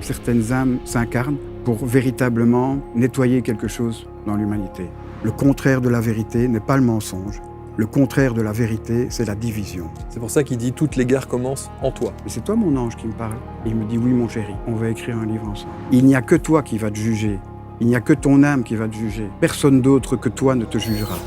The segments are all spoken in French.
certaines âmes s'incarnent pour véritablement nettoyer quelque chose dans l'humanité. Le contraire de la vérité n'est pas le mensonge. Le contraire de la vérité, c'est la division. C'est pour ça qu'il dit « Toutes les guerres commencent en toi ». Et c'est toi mon ange qui me parle. Et il me dit « Oui mon chéri, on va écrire un livre ensemble. Il n'y a que toi qui vas te juger. Il n'y a que ton âme qui va te juger. Personne d'autre que toi ne te jugera. »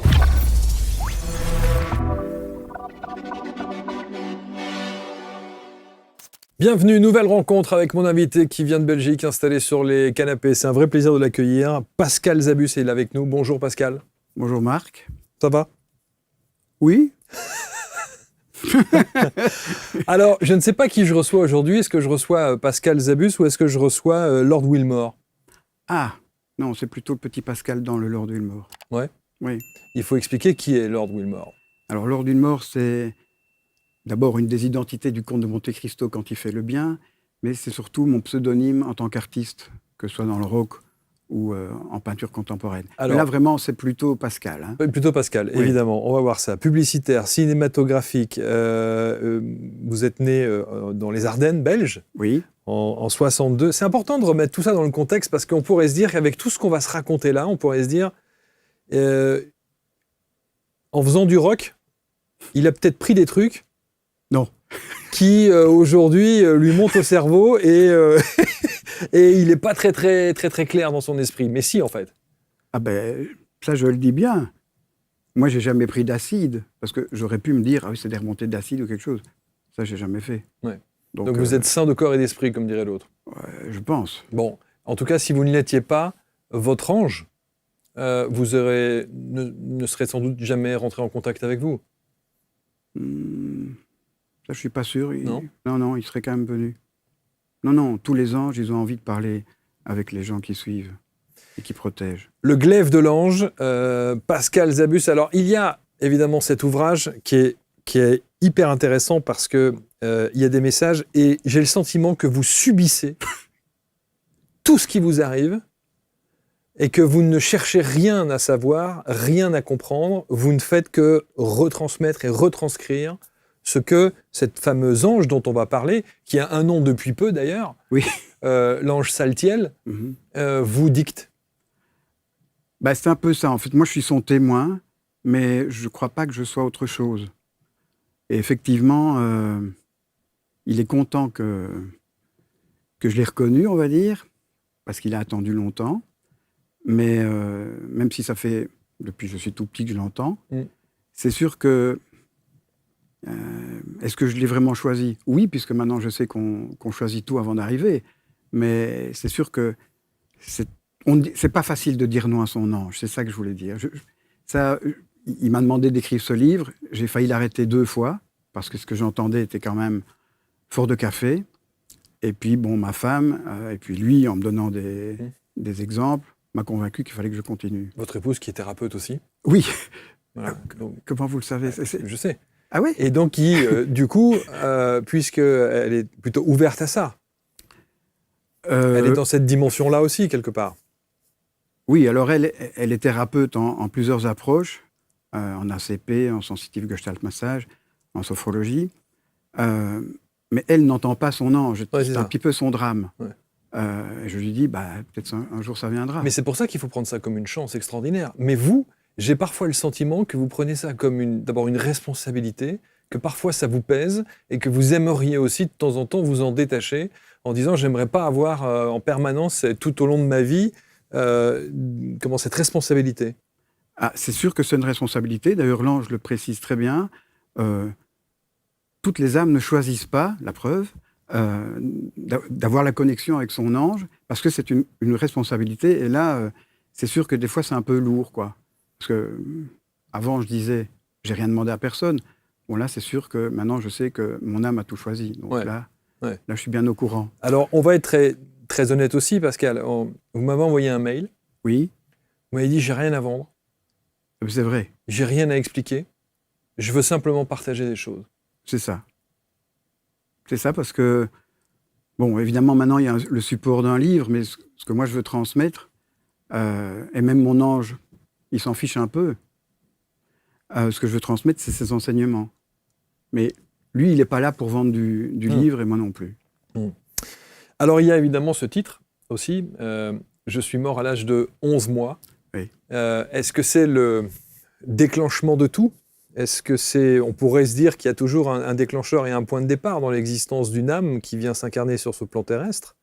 Bienvenue, nouvelle rencontre avec mon invité qui vient de Belgique, installé sur les canapés. C'est un vrai plaisir de l'accueillir. Pascal Zabus est là avec nous. Bonjour Pascal. Bonjour Marc. Ça va? Oui. Alors, je ne sais pas qui je reçois aujourd'hui. Est-ce que je reçois Pascal Zabus ou est-ce que je reçois Lord Wilmore? Ah, non, c'est plutôt le petit Pascal dans le Lord Wilmore. Ouais. Oui. Il faut expliquer qui est Lord Wilmore. Alors, Lord Wilmore, c'est d'abord une des identités du comte de Monte Cristo quand il fait le bien, mais c'est surtout mon pseudonyme en tant qu'artiste, que ce soit dans le rock ou en peinture contemporaine. Alors, mais là, vraiment, c'est plutôt Pascal. Hein. Plutôt Pascal, Oui. évidemment. On va voir ça. Publicitaire, cinématographique. Vous êtes né dans les Ardennes belges. Oui. En 62. C'est important de remettre tout ça dans le contexte parce qu'on pourrait se dire qu'avec tout ce qu'on va se raconter là, on pourrait se dire, en faisant du rock, il a peut-être pris des trucs. Non. Qui aujourd'hui lui montent au cerveau et il n'est pas très clair dans son esprit. Mais si, en fait. Ah ben, ça je le dis bien. Moi, j'ai jamais pris d'acide parce que j'aurais pu me dire, ah oui, c'est des remontées d'acide ou quelque chose. Ça, j'ai jamais fait. Ouais. Donc vous êtes sain de corps et d'esprit, comme dirait l'autre. Je pense. Bon, en tout cas, si vous ne l'étiez pas, votre ange, vous ne serait sans doute jamais rentré en contact avec vous. Ça, je suis pas sûr. Non. Non, il serait quand même venu. Non, tous les anges, ils ont envie de parler avec les gens qui suivent et qui protègent. Le glaive de l'ange, Pascal Zabus. Alors, il y a évidemment cet ouvrage qui est hyper intéressant parce que il y a des messages et j'ai le sentiment que vous subissez tout ce qui vous arrive et que vous ne cherchez rien à savoir, rien à comprendre. Vous ne faites que retransmettre et retranscrire ce que cette fameuse ange dont on va parler, qui a un nom depuis peu d'ailleurs, oui. L'ange Saltiel, vous dicte. Bah, c'est un peu ça. En fait, moi, je suis son témoin, mais je ne crois pas que je sois autre chose. Et effectivement, il est content que je l'ai reconnu, on va dire, parce qu'il a attendu longtemps. Mais même si ça fait, depuis que je suis tout petit que je l'entends, c'est sûr que est-ce que je l'ai vraiment choisi? Oui, puisque maintenant je sais qu'on choisit tout avant d'arriver. Mais c'est sûr que c'est pas facile de dire non à son ange. C'est ça que je voulais dire. Il m'a demandé d'écrire ce livre. J'ai failli l'arrêter 2 fois, parce que ce que j'entendais était quand même fort de café. Et puis, bon, ma femme, et puis lui, en me donnant des exemples, m'a convaincu qu'il fallait que je continue. Votre épouse qui est thérapeute aussi? Oui. Voilà, donc, comment vous le savez? Je sais. Ah oui? Et donc, du coup, puisqu'elle est plutôt ouverte à ça, elle est dans cette dimension-là aussi, quelque part. Oui, alors elle est thérapeute en plusieurs approches, en ACP, en sensitive gestalt massage, en sophrologie. Mais elle n'entend pas son ange. Ouais, c'est un petit peu son drame. Ouais. Je lui dis, peut-être un jour ça viendra. Mais c'est pour ça qu'il faut prendre ça comme une chance extraordinaire. Mais vous, j'ai parfois le sentiment que vous prenez ça comme d'abord une responsabilité, que parfois ça vous pèse et que vous aimeriez aussi de temps en temps vous en détacher en disant j'aimerais pas avoir en permanence tout au long de ma vie cette responsabilité. Ah, c'est sûr que c'est une responsabilité. D'ailleurs, l'ange le précise très bien. Toutes les âmes ne choisissent pas, la preuve, d'avoir la connexion avec son ange, parce que c'est une responsabilité. Et là, c'est sûr que des fois, c'est un peu lourd, quoi. Parce que avant, je disais, j'ai rien demandé à personne. Bon, là, c'est sûr que maintenant, je sais que mon âme a tout choisi. Donc là, je suis bien au courant. Alors, on va être très honnête aussi, Pascal. Vous m'avez envoyé un mail. Oui. Vous m'avez dit, j'ai rien à vendre. C'est vrai. J'ai rien à expliquer. Je veux simplement partager des choses. C'est ça. C'est ça parce que, bon, évidemment, maintenant, il y a le support d'un livre, mais ce que moi, je veux transmettre, et même mon ange, il s'en fiche un peu. Ce que je veux transmettre, c'est ses enseignements. Mais lui, il n'est pas là pour vendre du livre, et moi non plus. Alors, il y a évidemment ce titre aussi, Je suis mort à l'âge de 11 mois. Oui. Est-ce que c'est le déclenchement de tout ? Est-ce que on pourrait se dire qu'il y a toujours un déclencheur et un point de départ dans l'existence d'une âme qui vient s'incarner sur ce plan terrestre ?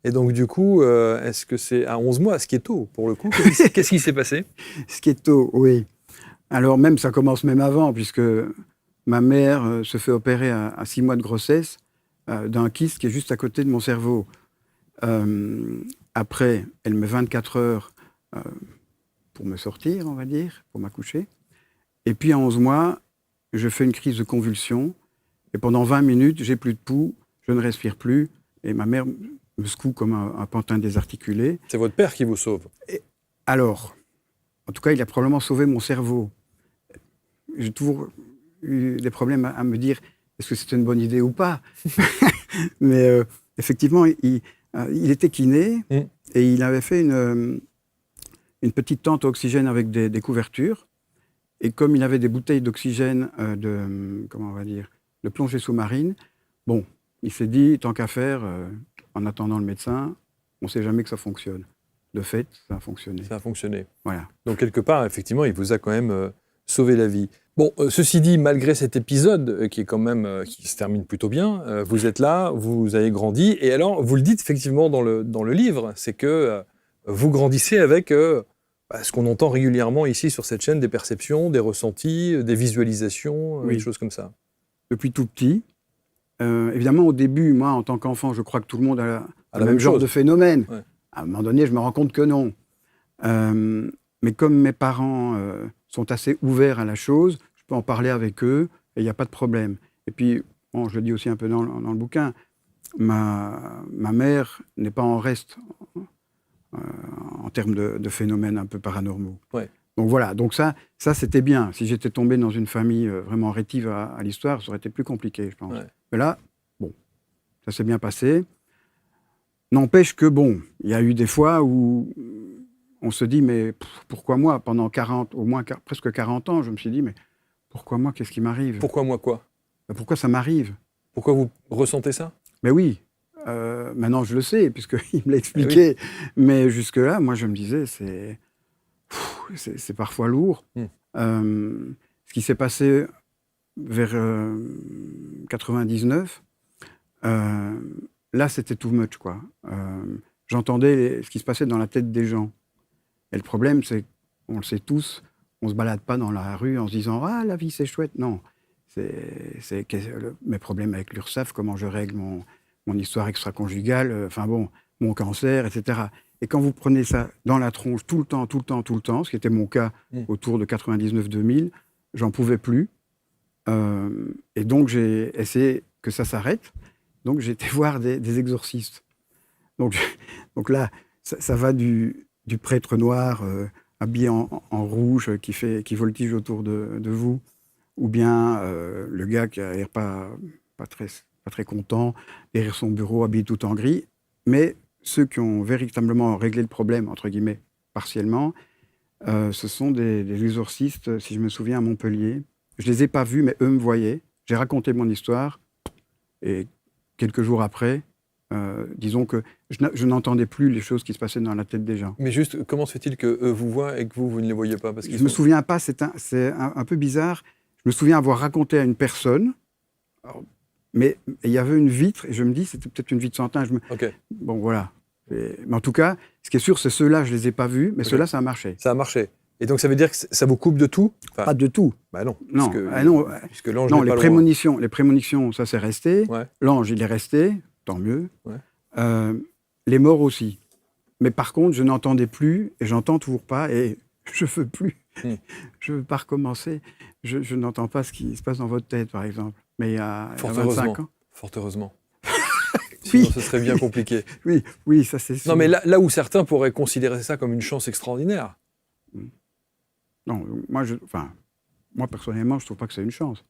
Et donc, du coup, est-ce que c'est à 11 mois, ce qui est tôt, pour le coup ? Qu'est-ce qui s'est passé ? Ce qui est tôt, oui. Alors même, ça commence même avant, puisque ma mère se fait opérer à 6 mois de grossesse d'un kyste qui est juste à côté de mon cerveau. Après, elle met 24 heures pour me sortir, on va dire, pour m'accoucher. Et puis, à 11 mois, je fais une crise de convulsion. Et pendant 20 minutes, j'ai plus de pouls, je ne respire plus. Et ma mère me secoue comme un pantin désarticulé. C'est votre père qui vous sauve. Alors, en tout cas, il a probablement sauvé mon cerveau. J'ai toujours eu des problèmes à me dire est-ce que c'était une bonne idée ou pas. Mais effectivement, il était kiné et il avait fait une petite tente à oxygène avec des couvertures. Et comme il avait des bouteilles d'oxygène comment on va dire, de plongée sous-marine, bon, il s'est dit, tant qu'à faire, en attendant le médecin, on ne sait jamais que ça fonctionne. De fait, ça a fonctionné. Ça a fonctionné. Voilà. Donc, quelque part, effectivement, il vous a quand même sauvé la vie. Bon, ceci dit, malgré cet épisode qui est quand même qui se termine plutôt bien, vous êtes là, vous avez grandi, et alors, vous le dites effectivement dans le livre, c'est que vous grandissez avec ce qu'on entend régulièrement ici sur cette chaîne, des perceptions, des ressentis, des visualisations, Oui. des choses comme ça. Depuis tout petit. Évidemment, au début, moi, en tant qu'enfant, je crois que tout le monde a le même genre de phénomène. Ouais. À un moment donné, je me rends compte que non. Mais comme mes parents sont assez ouverts à la chose, je peux en parler avec eux et il n'y a pas de problème. Et puis, bon, je le dis aussi un peu dans le bouquin, ma mère n'est pas en reste en termes de phénomènes un peu paranormaux. Ouais. Donc voilà, donc ça c'était bien. Si j'étais tombé dans une famille vraiment rétive à l'histoire, ça aurait été plus compliqué, je pense. Ouais. Mais là, bon, ça s'est bien passé. N'empêche que, bon, il y a eu des fois où on se dit, mais pourquoi moi ? Pendant presque 40 ans, je me suis dit, mais pourquoi moi ? Qu'est-ce qui m'arrive ? Pourquoi moi quoi ? Pourquoi ça m'arrive ? Pourquoi vous ressentez ça ? Mais oui, maintenant je le sais, puisqu'il me l'a expliqué. Oui. Mais jusque-là, moi je me disais, c'est parfois lourd. Ce qui s'est passé vers 99, là c'était too much, quoi. J'entendais ce qui se passait dans la tête des gens. Et le problème, c'est qu'on le sait tous, on ne se balade pas dans la rue en se disant « Ah, la vie, c'est chouette ». Non, c'est mes problèmes avec l'URSSAF, comment je règle mon histoire extra-conjugale, enfin bon, mon cancer, etc. Et quand vous prenez ça dans la tronche tout le temps, ce qui était mon cas autour de 99-2000, j'en pouvais plus. Et donc, j'ai essayé que ça s'arrête. Donc, j'ai été voir des exorcistes. Donc là, ça va du prêtre noir habillé en rouge qui voltige autour de vous, ou bien le gars qui a l'air pas très content, derrière son bureau, habillé tout en gris. Mais ceux qui ont véritablement réglé le problème, entre guillemets, partiellement, ce sont des exorcistes, si je me souviens, à Montpellier. Je ne les ai pas vus, mais eux me voyaient. J'ai raconté mon histoire, et quelques jours après, disons que je n'entendais plus les choses qui se passaient dans la tête des gens. Mais juste, comment se fait-il qu'eux vous voient et que vous ne les voyez pas ? Parce je ne me souviens pas, c'est un peu bizarre. Je me souviens avoir raconté à une personne, mais il y avait une vitre, et je me dis, c'était peut-être une vitre sans teint. Okay. Bon, voilà. Mais en tout cas, ce qui est sûr, c'est ceux-là, je ne les ai pas vus, mais ceux-là, ça a marché. Ça a marché. Et donc, ça veut dire que ça vous coupe de tout ? Pas de tout. Bah non. Non, puisque l'ange non, n'est pas les prémonitions, ça c'est resté. Ouais. L'ange, il est resté, tant mieux. Ouais. Les morts aussi. Mais par contre, je n'entendais plus, et j'entends toujours pas, et je ne veux plus. Je ne veux pas recommencer. Je n'entends pas ce qui se passe dans votre tête, par exemple. Mais il y a 25 ans. Fort heureusement. Sinon, ce serait bien compliqué. Oui, ça c'est sûr. Non, mais là où certains pourraient considérer ça comme une chance extraordinaire. Non, moi personnellement, je ne trouve pas que c'est une chance.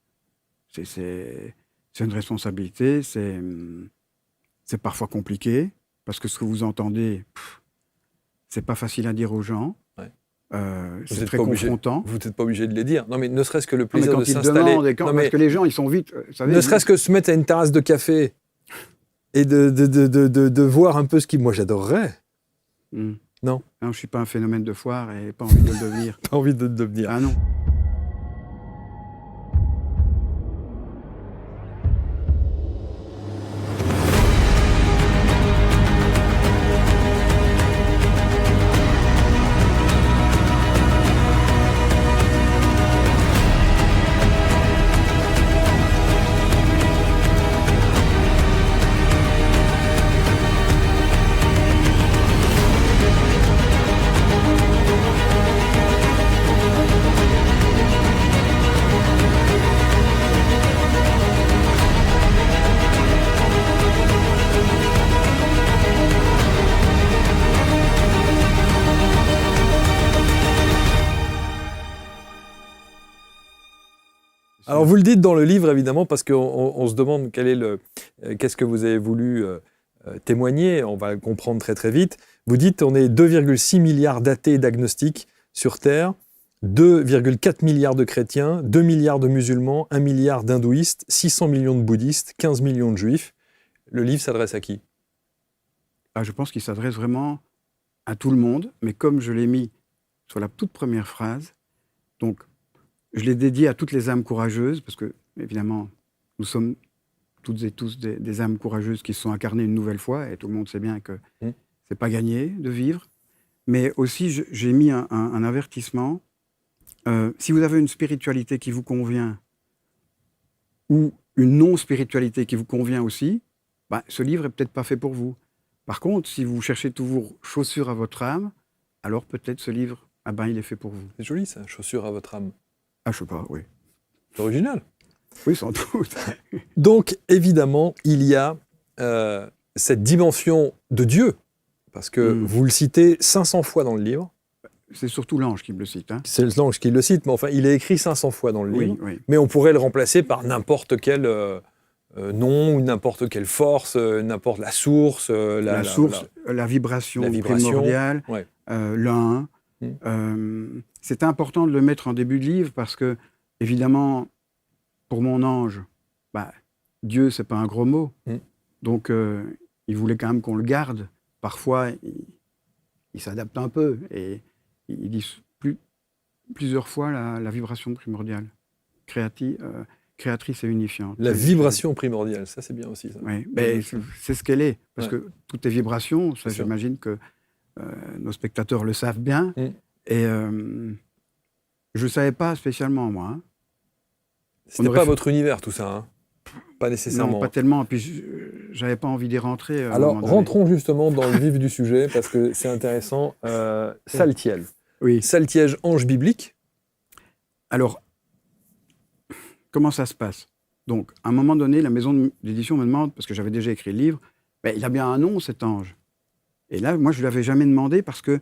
C'est une responsabilité, c'est parfois compliqué, parce que ce que vous entendez, c'est pas facile à dire aux gens. Ouais. C'est très confrontant. Vous n'êtes pas obligé de les dire. Non, mais ne serait-ce que le plaisir de s'installer. Parce que les gens, ils sont vite... ne serait-ce que se mettre à une terrasse de café et de voir un peu ce qui... Moi, j'adorerais. Hmm. Non. Non, je ne suis pas un phénomène de foire et pas envie de le devenir. Pas envie de le devenir. Ah non. Alors, vous le dites dans le livre, évidemment, parce qu'on se demande qu'est-ce que vous avez voulu témoigner. On va le comprendre très, très vite. Vous dites on est 2,6 milliards d'athées et d'agnostiques sur Terre, 2,4 milliards de chrétiens, 2 milliards de musulmans, 1 milliard d'hindouistes, 600 millions de bouddhistes, 15 millions de juifs. Le livre s'adresse à qui? Je pense qu'il s'adresse vraiment à tout le monde, mais comme je l'ai mis sur la toute première phrase, donc je l'ai dédié à toutes les âmes courageuses, parce que, évidemment, nous sommes toutes et tous des âmes courageuses qui se sont incarnées une nouvelle fois, et tout le monde sait bien que c'est pas gagné de vivre. Mais aussi, j'ai mis un avertissement. Si vous avez une spiritualité qui vous convient, ou une non-spiritualité qui vous convient aussi, ce livre est peut-être pas fait pour vous. Par contre, si vous cherchez toujours chaussures à votre âme, alors peut-être ce livre, il est fait pour vous. C'est joli ça, chaussures à votre âme. Je sais pas, oui. C'est original. Oui, sans doute. Donc, évidemment, il y a cette dimension de Dieu, parce que vous le citez 500 fois dans le livre. C'est surtout l'ange qui me le cite. Hein. C'est l'ange qui le cite, mais enfin, il est écrit 500 fois dans le livre. Oui. Mais on pourrait le remplacer par n'importe quel nom, ou n'importe quelle force, n'importe la source. La vibration primordiale, l'un. C'est important de le mettre en début de livre parce que, évidemment, pour mon ange, Dieu, c'est pas un gros mot. Donc, il voulait quand même qu'on le garde. Parfois, il s'adapte un peu et il dit plusieurs fois la vibration primordiale, créatrice et unifiante. La vibration primordiale, ça c'est bien aussi. Ça. Oui, c'est ce qu'elle est, parce que tout est vibration, ça j'imagine que nos spectateurs le savent bien. Et je ne savais pas spécialement, moi. Hein. C'était pas votre univers, tout ça, hein. Pas nécessairement. Non, pas tellement. Et puis, je n'avais pas envie d'y rentrer. Alors, rentrons justement dans le vif du sujet, parce que c'est intéressant. Saltiel. Oui. Saltiel, ange biblique. Alors, comment ça se passe? Donc, à un moment donné, la maison d'édition me demande, parce que j'avais déjà écrit le livre, il a bien un nom, cet ange. Et là, moi, je ne l'avais jamais demandé parce que,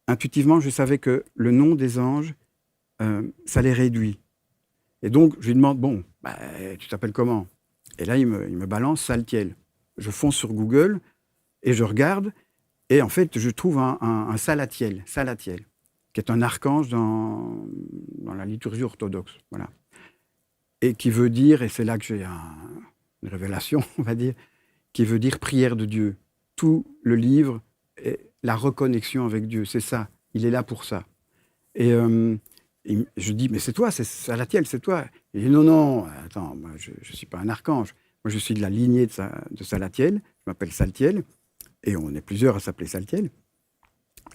intuitivement, je savais que le nom des anges, ça les réduit. Et donc, je lui demande, tu t'appelles comment? Et là, il me balance Saltiel. Je fonce sur Google et je regarde. Et en fait, je trouve un Salatiel, qui est un archange dans la liturgie orthodoxe. Voilà. Et qui veut dire, et c'est là que j'ai une révélation, on va dire, qui veut dire prière de Dieu. Tout le livre est la reconnexion avec Dieu. C'est ça. Il est là pour ça. Et je dis, mais c'est toi, c'est Salatiel, c'est toi. Il dit, non, attends, moi, je ne suis pas un archange. Moi, je suis de la lignée de Salatiel. Je m'appelle Saltiel. Et on est plusieurs à s'appeler Saltiel.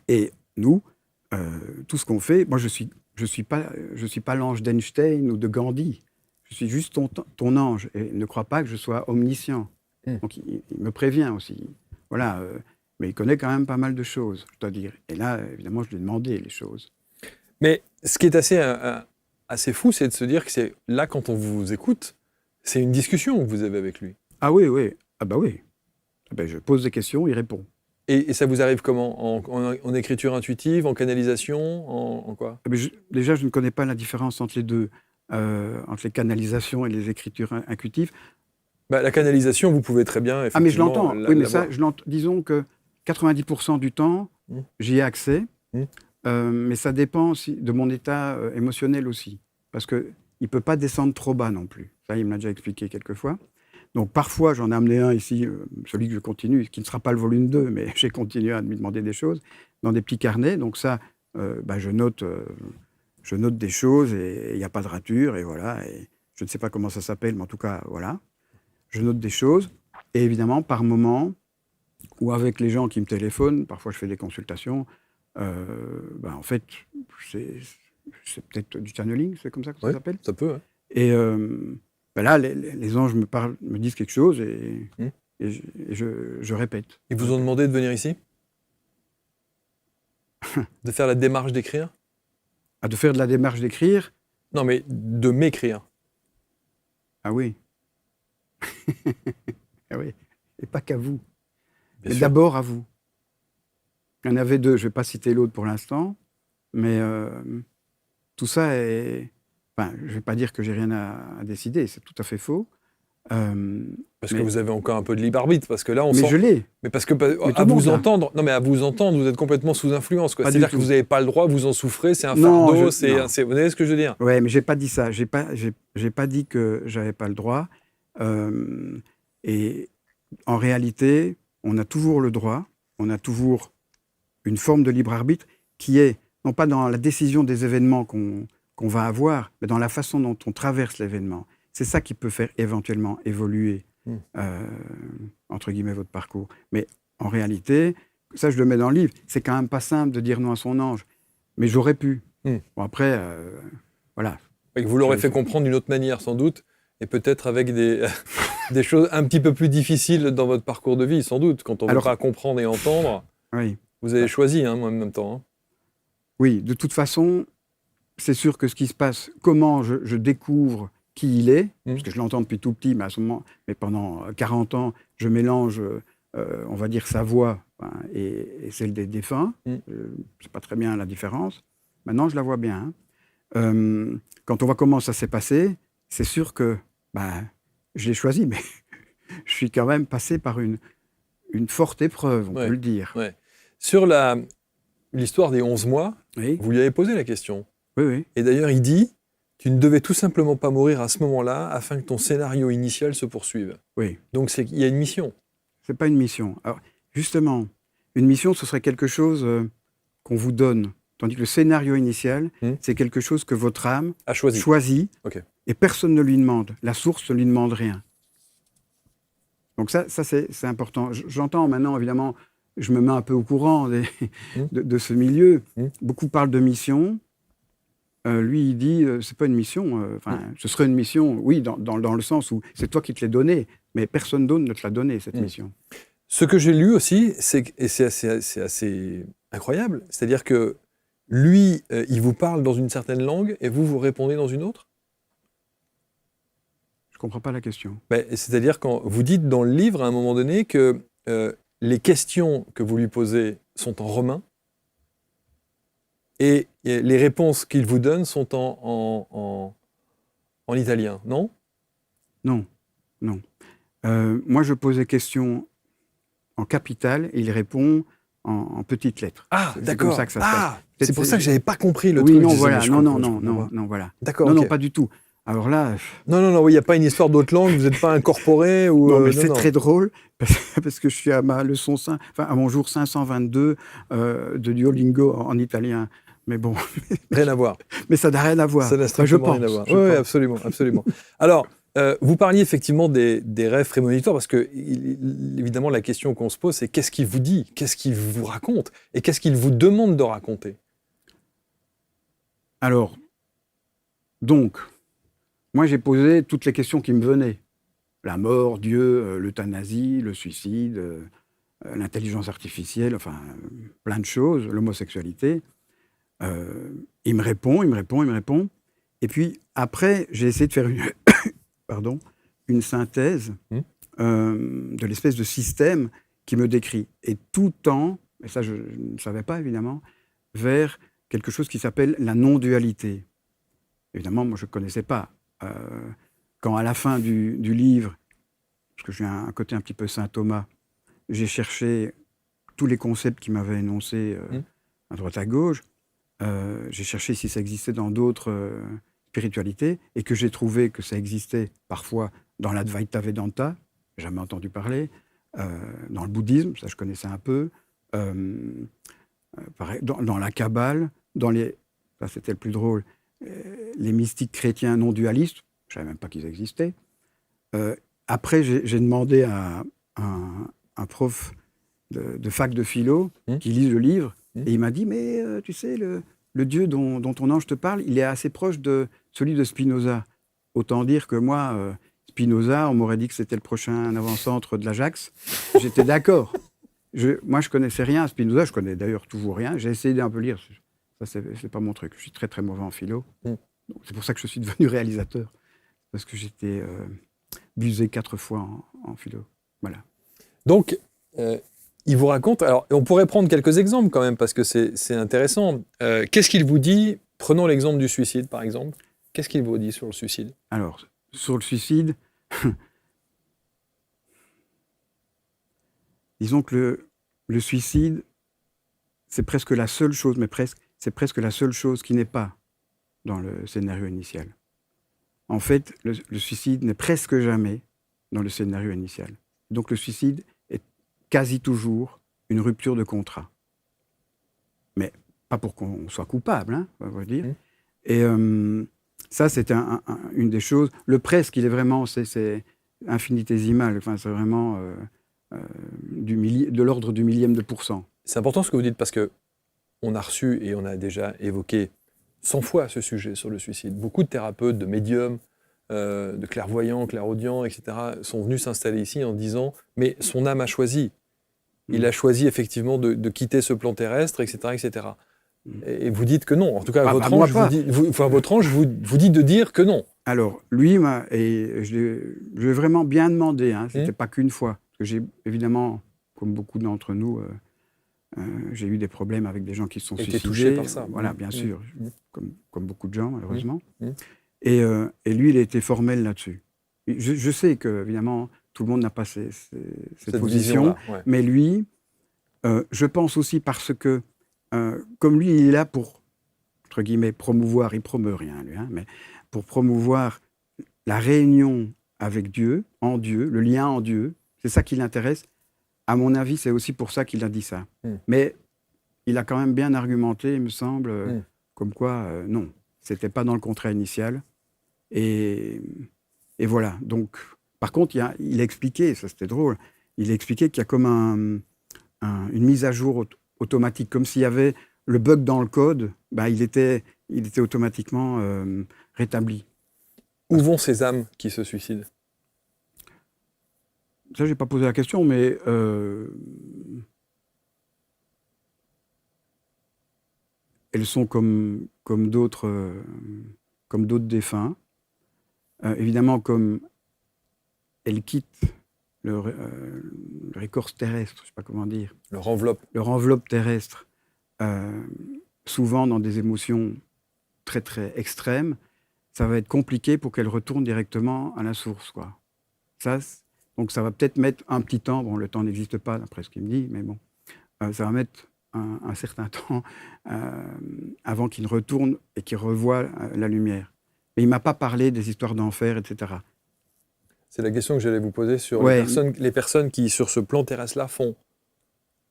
Et nous, tout ce qu'on fait, moi, je suis pas l'ange d'Einstein ou de Gandhi. Je suis juste ton ange. Et ne crois pas que je sois omniscient. Donc, il me prévient aussi. Voilà. Mais il connaît quand même pas mal de choses, je dois dire. Et là, évidemment, je lui ai demandé les choses. Mais ce qui est assez fou, c'est de se dire que c'est là, quand on vous écoute, c'est une discussion que vous avez avec lui. Ah oui. Ah bah oui. Je pose des questions, il répond. Et ça vous arrive comment? En écriture intuitive, en canalisation, en quoi? Déjà, je ne connais pas la différence entre les deux, entre les canalisations et les écritures intuitives. La canalisation, vous pouvez très bien, effectivement... mais je l'entends. Oui, mais ça, disons que 90% du temps, j'y ai accès. Mais ça dépend aussi de mon état émotionnel aussi. Parce qu'il ne peut pas descendre trop bas non plus. Ça, il me l'a déjà expliqué quelques fois. Donc parfois, j'en ai amené un ici, celui que je continue, qui ne sera pas le volume 2, mais j'ai continué à lui demander des choses, dans des petits carnets. Donc ça, je note des choses et il n'y a pas de rature, et voilà. Et je ne sais pas comment ça s'appelle, mais en tout cas, voilà. Je note des choses. Et évidemment, par moment, ou avec les gens qui me téléphonent, parfois je fais des consultations, en fait, c'est peut-être du channeling, c'est comme ça que ça s'appelle. Ça peut, ouais. Et là, les anges me parlent, me disent quelque chose et je répète. Ils vous ont demandé de venir ici? De faire la démarche d'écrire? De faire de la démarche d'écrire? Non, mais de m'écrire. Ah oui. Ah oui. Et pas qu'à vous. Bien Mais sûr. d'abord à vous. Il y en avait deux, je ne vais pas citer l'autre pour l'instant, mais tout ça est... Enfin, je ne vais pas dire que j'ai rien à décider, c'est tout à fait faux. Parce que vous avez encore un peu de libre arbitre, parce que là, on Mais sent... je l'ai. Mais parce que tout à le monde vous l'a. entendre, non mais à vous entendre, vous êtes complètement sous influence, quoi. Pas du C'est-à-dire que tout. vous n'avez pas le droit, vous en souffrez, c'est un Non, fardeau, non. vous savez ce que je veux dire? Ouais, mais j'ai pas dit ça. J'ai pas dit que j'avais pas le droit. Et en réalité, on a toujours le droit. On a toujours une forme de libre arbitre qui est non pas dans la décision des événements qu'on va avoir, mais dans la façon dont on traverse l'événement. C'est ça qui peut faire éventuellement évoluer, entre guillemets, votre parcours. Mais en réalité, ça je le mets dans le livre, c'est quand même pas simple de dire non à son ange. Mais j'aurais pu. Bon, après, voilà. Et que vous l'aurez fait comprendre d'une autre manière, sans doute, et peut-être avec des, des choses un petit peu plus difficiles dans votre parcours de vie, sans doute. Quand on ne veut pas comprendre et entendre, oui. Vous avez choisi, moi, en même temps. Oui, de toute façon, c'est sûr que ce qui se passe, comment je découvre qui il est, parce que je l'entends depuis tout petit, mais à ce moment, mais pendant 40 ans, je mélange, on va dire, sa voix et celle des défunts. Je ne sais pas très bien la différence. Maintenant, je la vois bien. Quand on voit comment ça s'est passé, c'est sûr que je l'ai choisi, mais je suis quand même passé par une forte épreuve, on peut le dire. Ouais. Sur l'histoire des 11 mois, vous lui avez posé la question. Oui. Et d'ailleurs, il dit, tu ne devais tout simplement pas mourir à ce moment-là afin que ton scénario initial se poursuive. Oui. Donc, il y a une mission. C'est pas une mission. Alors, justement, une mission, ce serait quelque chose qu'on vous donne. Tandis que le scénario initial, c'est quelque chose que votre âme a choisi. Okay. Et personne ne lui demande. La source ne lui demande rien. Donc ça c'est important. J'entends maintenant, évidemment, je me mets un peu au courant de ce milieu. Beaucoup parlent de mission. Lui, il dit, c'est pas une mission. Ce serait une mission, oui, dans le sens où c'est toi qui te l'as donné, mais personne d'autre ne te l'a donné, cette mission. Ce que j'ai lu aussi, et c'est assez incroyable, c'est-à-dire que lui, il vous parle dans une certaine langue et vous répondez dans une autre? Je ne comprends pas la question. C'est-à-dire quand vous dites dans le livre, à un moment donné, que les questions que vous lui posez sont en romain et les réponses qu'il vous donne sont en italien, non? Non. Moi, je pose des questions en capitale et il répond en petites lettres. Ah, d'accord. C'est comme ça que ça se passe. C'est pour ça que je n'avais pas compris le truc. Oui, non, voilà. Non, voilà. D'accord. Non, pas du tout. Alors là... Non, il n'y a pas une histoire d'autre langue, vous n'êtes pas incorporé ou... Non, mais c'est très drôle, parce que je suis à ma leçon, à mon jour 522 de Duolingo en italien. Mais bon... Rien à voir. Mais ça n'a rien à voir. Ça n'a strictement rien à voir. Oui, absolument. Alors, vous parliez effectivement des rêves prémonitoires, parce que, évidemment, la question qu'on se pose, c'est qu'est-ce qu'il vous dit? Qu'est-ce qu'il vous raconte? Et qu'est-ce qu'il vous demande de raconter? Alors, donc... Moi, j'ai posé toutes les questions qui me venaient. La mort, Dieu, l'euthanasie, le suicide, l'intelligence artificielle, enfin, plein de choses, l'homosexualité. Il me répond. Et puis, après, j'ai essayé de faire une synthèse de l'espèce de système qui me décrit. Et tout tend, et ça, je ne savais pas, évidemment, vers quelque chose qui s'appelle la non-dualité. Évidemment, moi, je ne connaissais pas. Quand à la fin du livre, parce que j'ai un côté un petit peu Saint Thomas, j'ai cherché tous les concepts qu'il m'avait énoncés à droite à gauche, j'ai cherché si ça existait dans d'autres spiritualités, et que j'ai trouvé que ça existait parfois dans l'Advaita Vedanta, jamais entendu parler. Dans le bouddhisme, ça je connaissais un peu. Pareil, dans la Kabbale, ça c'était le plus drôle, les mystiques chrétiens non dualistes, je ne savais même pas qu'ils existaient. Après, j'ai demandé à un prof de fac de philo qui lit le livre, et il m'a dit, mais tu sais, le Dieu dont ton ange te parle, il est assez proche de celui de Spinoza. Autant dire que moi, Spinoza, on m'aurait dit que c'était le prochain avant-centre de l'Ajax. J'étais d'accord. Moi, je connaissais rien à Spinoza, je connais d'ailleurs toujours rien. J'ai essayé d'un peu lire, ça, c'est pas mon truc. Je suis très, très mauvais en philo. Donc, c'est pour ça que je suis devenu réalisateur, parce que j'étais busé 4 fois en philo. Voilà. Donc, il vous raconte... Alors, on pourrait prendre quelques exemples quand même, parce que c'est intéressant. Qu'est-ce qu'il vous dit? Prenons l'exemple du suicide, par exemple. Qu'est-ce qu'il vous dit sur le suicide? Alors, sur le suicide, disons que le suicide, c'est presque la seule chose, c'est presque la seule chose qui n'est pas dans le scénario initial. En fait, le suicide n'est presque jamais dans le scénario initial. Donc le suicide est quasi toujours une rupture de contrat. Mais pas pour qu'on soit coupable, hein, on va dire. Et ça, c'est une des choses. Le presque, il est vraiment, c'est infinitésimal. Enfin, c'est vraiment de l'ordre du millième de %. C'est important ce que vous dites, parce que on a reçu et on a déjà évoqué 100 fois ce sujet sur le suicide. Beaucoup de thérapeutes, de médiums, de clairvoyants, clairaudients, etc., sont venus s'installer ici en disant « mais son âme a choisi ». Il a choisi effectivement de quitter ce plan terrestre, etc., etc. Et vous dites que non. En tout cas, votre ange vous dit de dire que non. Alors, lui, je l'ai vraiment bien demandé. Hein, c'était pas qu'une fois. Parce que j'ai, évidemment, comme beaucoup d'entre nous, j'ai eu des problèmes avec des gens qui se sont suicidés. Touché par ça. Voilà, bien sûr. Comme beaucoup de gens, malheureusement. Et lui, il a été formel là-dessus. Je sais que, évidemment, tout le monde n'a pas cette position. Ouais. Mais lui, je pense aussi parce que, comme lui, il est là pour, entre guillemets, promouvoir, il ne promeut rien, lui, hein, mais pour promouvoir la réunion avec Dieu, en Dieu, le lien en Dieu, c'est ça qui l'intéresse. À mon avis, c'est aussi pour ça qu'il a dit ça. Mais il a quand même bien argumenté, il me semble, comme quoi, non, c'était pas dans le contrat initial. Et voilà. Donc, par contre, il a expliqué, ça c'était drôle, il a expliqué qu'il y a comme une mise à jour automatique, comme s'il y avait le bug dans le code, bah, il était automatiquement rétabli. Où vont ces âmes qui se suicident? Ça, je n'ai pas posé la question, mais elles sont comme d'autres défunts. Évidemment, comme elles quittent leur écorce terrestre, je ne sais pas comment dire. Leur enveloppe terrestre, souvent dans des émotions très, très extrêmes, ça va être compliqué pour qu'elles retournent directement à la source, quoi. Donc ça va peut-être mettre un petit temps, bon, le temps n'existe pas d'après ce qu'il me dit, mais bon, ça va mettre un certain temps avant qu'il ne retourne et qu'il revoie la lumière. Mais il ne m'a pas parlé des histoires d'enfer, etc. C'est la question que j'allais vous poser sur les personnes qui, sur ce plan terrestre-là, font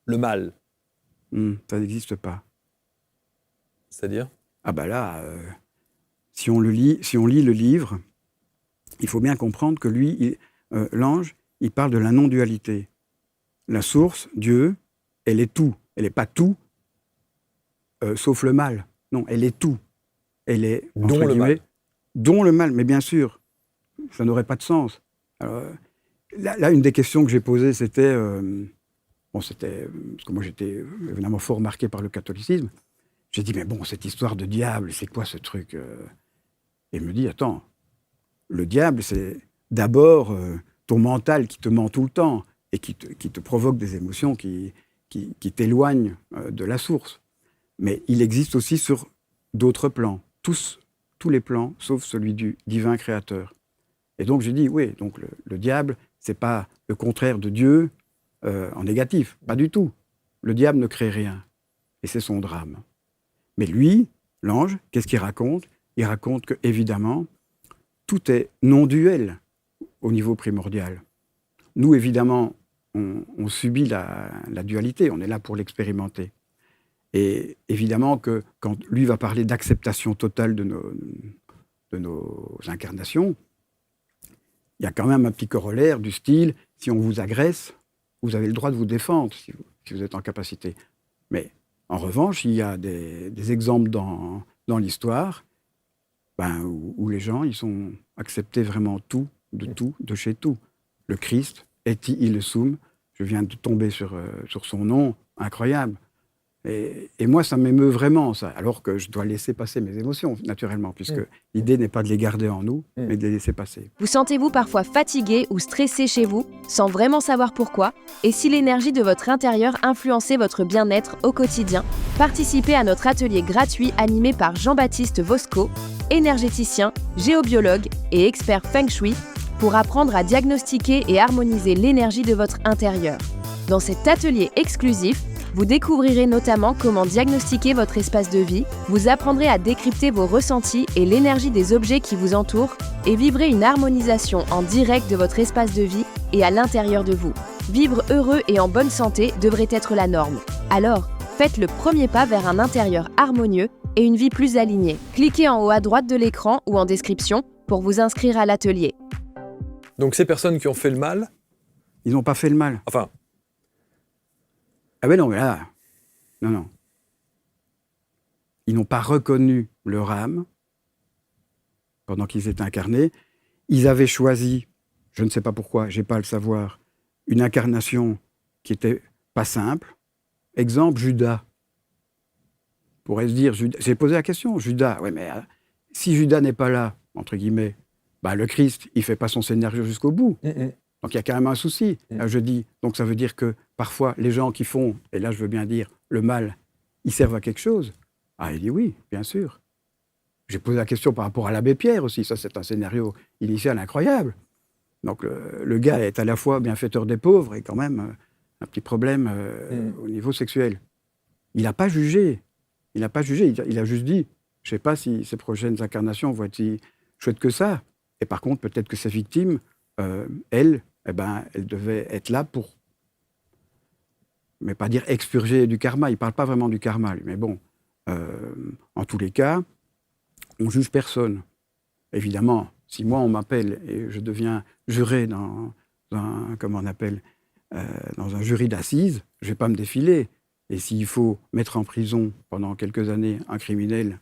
le mal. Ça n'existe pas. C'est-à-dire? Ah bah là, si on lit le livre, il faut bien comprendre que lui, l'ange, il parle de la non-dualité. La source, Dieu, elle est tout. Elle n'est pas tout, sauf le mal. Non, elle est tout. Elle est, dont le mal. Dont le mal, mais bien sûr, ça n'aurait pas de sens. Alors, là, une des questions que j'ai posées, c'était... parce que moi, j'étais évidemment fort marqué par le catholicisme. J'ai dit, mais bon, cette histoire de diable, c'est quoi ce truc? Et il me dit, attends, le diable, c'est d'abord ton mental qui te ment tout le temps et qui te provoque des émotions qui t'éloignent de la source. Mais il existe aussi sur d'autres plans, tous les plans, sauf celui du divin créateur. Et donc j'ai dit, oui, donc le diable, c'est pas le contraire de Dieu en négatif, pas du tout. Le diable ne crée rien, et c'est son drame. Mais lui, l'ange, qu'est-ce qu'il raconte? Il raconte que, évidemment, tout est non-duel au niveau primordial. nous, évidemment, on subit la dualité, on est là pour l'expérimenter. Et évidemment que quand lui va parler d'acceptation totale de nos incarnations, il y a quand même un petit corollaire du style, si on vous agresse, vous avez le droit de vous défendre, si vous êtes en capacité. Mais en revanche, il y a des exemples dans l'histoire où les gens, ils sont acceptés vraiment tout, de chez tout. Le Christ, Eti Illesum, je viens de tomber sur son nom, incroyable. Et moi, ça m'émeut vraiment, ça, alors que je dois laisser passer mes émotions, naturellement, puisque l'idée n'est pas de les garder en nous, mais de les laisser passer. Vous sentez-vous parfois fatigué ou stressé chez vous, sans vraiment savoir pourquoi? Et si l'énergie de votre intérieur influençait votre bien-être au quotidien? Participez à notre atelier gratuit animé par Jean-Baptiste Vosco, énergéticien, géobiologue et expert Feng Shui, pour apprendre à diagnostiquer et harmoniser l'énergie de votre intérieur. Dans cet atelier exclusif, vous découvrirez notamment comment diagnostiquer votre espace de vie, vous apprendrez à décrypter vos ressentis et l'énergie des objets qui vous entourent et vivrez une harmonisation en direct de votre espace de vie et à l'intérieur de vous. Vivre heureux et en bonne santé devrait être la norme. Alors, faites le premier pas vers un intérieur harmonieux et une vie plus alignée. Cliquez en haut à droite de l'écran ou en description pour vous inscrire à l'atelier. Donc ces personnes qui ont fait le mal... Ils n'ont pas fait le mal. Enfin... Ah ben non, mais là, non. Ils n'ont pas reconnu leur âme pendant qu'ils étaient incarnés. Ils avaient choisi, je ne sais pas pourquoi, je n'ai pas à le savoir, une incarnation qui n'était pas simple. Exemple, Judas. On pourrait se dire, j'ai posé la question, Judas, ouais, mais si Judas n'est pas là, entre guillemets, le Christ, il ne fait pas son scénario jusqu'au bout. Donc il y a quand même un souci, je dis. Donc ça veut dire que parfois, les gens qui font, et là je veux bien dire, le mal, ils servent à quelque chose. Ah, il dit oui, bien sûr. J'ai posé la question par rapport à l'abbé Pierre aussi. Ça, c'est un scénario initial incroyable. Donc le gars est à la fois bienfaiteur des pauvres et quand même un petit problème au niveau sexuel. Il n'a pas jugé. Il a juste dit, je ne sais pas si ces prochaines incarnations vont être si chouettes que ça. Et par contre, peut-être que ces victimes, elles devaient être là pour, mais pas dire expurger du karma. Il ne parle pas vraiment du karma, lui. Mais bon, en tous les cas, on ne juge personne. Évidemment, si moi, on m'appelle et je deviens juré dans un jury d'assises, je ne vais pas me défiler. Et s'il faut mettre en prison pendant quelques années un criminel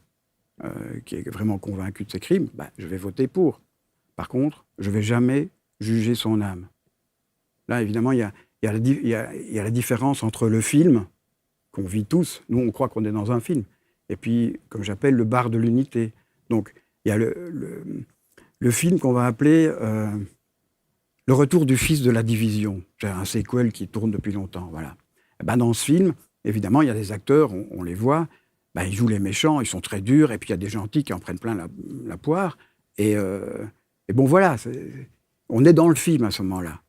qui est vraiment convaincu de ses crimes, je vais voter pour. Par contre, je ne vais jamais juger son âme. Là, évidemment, il y a la différence entre le film, qu'on vit tous, nous on croit qu'on est dans un film, et puis, comme j'appelle, le bar de l'unité. Donc, il y a le film qu'on va appeler Le retour du fils de la division. C'est un sequel qui tourne depuis longtemps, voilà. Dans ce film, évidemment, il y a des acteurs, on les voit, ils jouent les méchants, ils sont très durs, et puis il y a des gentils qui en prennent plein la poire, et bon, voilà, on est dans le film à ce moment-là.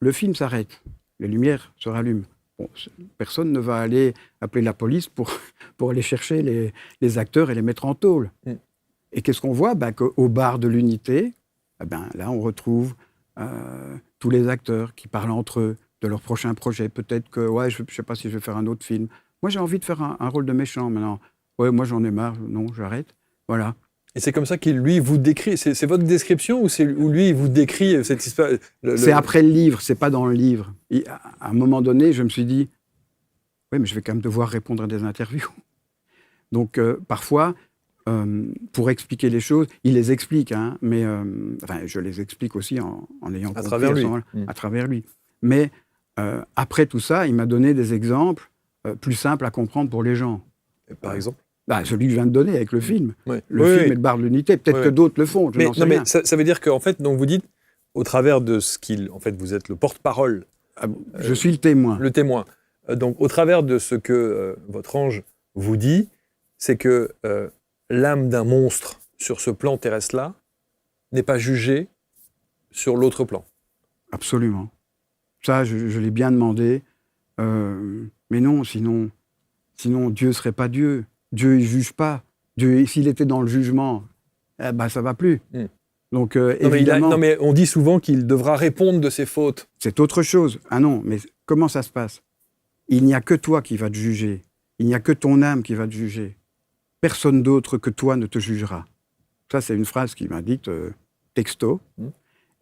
Le film s'arrête, les lumières se rallument. Bon, personne ne va aller appeler la police pour aller chercher les acteurs et les mettre en tôle. Et qu'est-ce qu'on voit? Qu'au bar de l'unité, là, on retrouve tous les acteurs qui parlent entre eux de leur prochain projet. Peut-être que, je ne sais pas si je vais faire un autre film. Moi, j'ai envie de faire un rôle de méchant maintenant. Ouais, moi, j'en ai marre. Non, j'arrête. Voilà. Et c'est comme ça qu'il, lui, vous décrit. C'est votre description ou lui, il vous décrit cette histoire? C'est après le livre, c'est pas dans le livre. Et à un moment donné, je me suis dit, oui, mais je vais quand même devoir répondre à des interviews. Donc, parfois, pour expliquer les choses, il les explique, mais je les explique aussi en ayant compris à travers lui. Mais après tout ça, il m'a donné des exemples plus simples à comprendre pour les gens. Et par exemple? Celui que je viens de donner avec le film. Oui. Le film et le bar de l'unité. Peut-être que d'autres le font, je n'en sais rien. Mais ça veut dire qu'en fait, donc vous dites, au travers de ce qu'il... En fait, vous êtes le porte-parole. Je suis le témoin. Le témoin. Donc, au travers de ce que votre ange vous dit, c'est que l'âme d'un monstre sur ce plan terrestre-là n'est pas jugée sur l'autre plan. Absolument. Ça, je l'ai bien demandé. Mais non, sinon Dieu ne serait pas Dieu. Dieu, il ne juge pas. Dieu, s'il était dans le jugement, ça ne va plus. Donc, Non, mais évidemment, non, mais on dit souvent qu'il devra répondre de ses fautes. c'est autre chose. Ah non, mais comment ça se passe? Il n'y a que toi qui vas te juger. Il n'y a que ton âme qui va te juger. Personne d'autre que toi ne te jugera. Ça, c'est une phrase qui m'indique texto.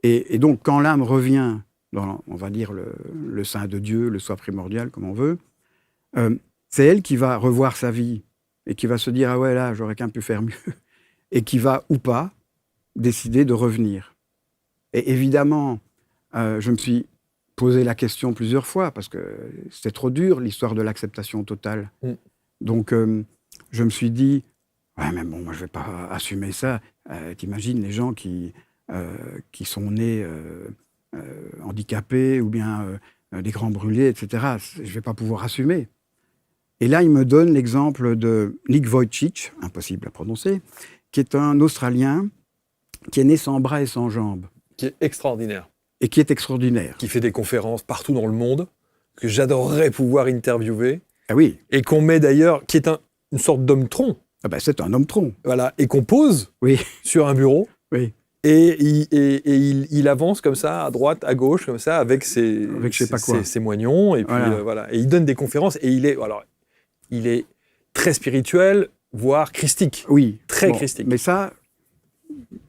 Et donc, quand l'âme revient dans, on va dire, le sein de Dieu, le soi primordial, comme on veut, c'est elle qui va revoir sa vie et qui va se dire « Ah ouais, là, j'aurais qu'un pu faire mieux » et qui va, ou pas, décider de revenir. Et évidemment, je me suis posé la question plusieurs fois parce que c'était trop dur, l'histoire de l'acceptation totale. Donc, je me suis dit « Ouais, mais bon, moi, je ne vais pas assumer ça. T'imagines les gens qui sont nés handicapés ou bien des grands brûlés, etc. Je ne vais pas pouvoir assumer. » Et là, il me donne l'exemple de Nick Vujicic, impossible à prononcer, qui est un Australien qui est né sans bras et sans jambes. Qui est extraordinaire. Et qui est extraordinaire. Qui fait des conférences partout dans le monde, que j'adorerais pouvoir interviewer. Ah oui. Et qu'on met d'ailleurs, qui est une sorte d'homme-tronc. Ah ben, c'est un homme-tronc. Voilà, et qu'on pose sur un bureau. Oui. Et il avance comme ça, à droite, à gauche, comme ça, avec ses moignons. Et puis voilà. Et il donne des conférences. Et il est très spirituel, voire christique. Oui. Très christique. Mais ça,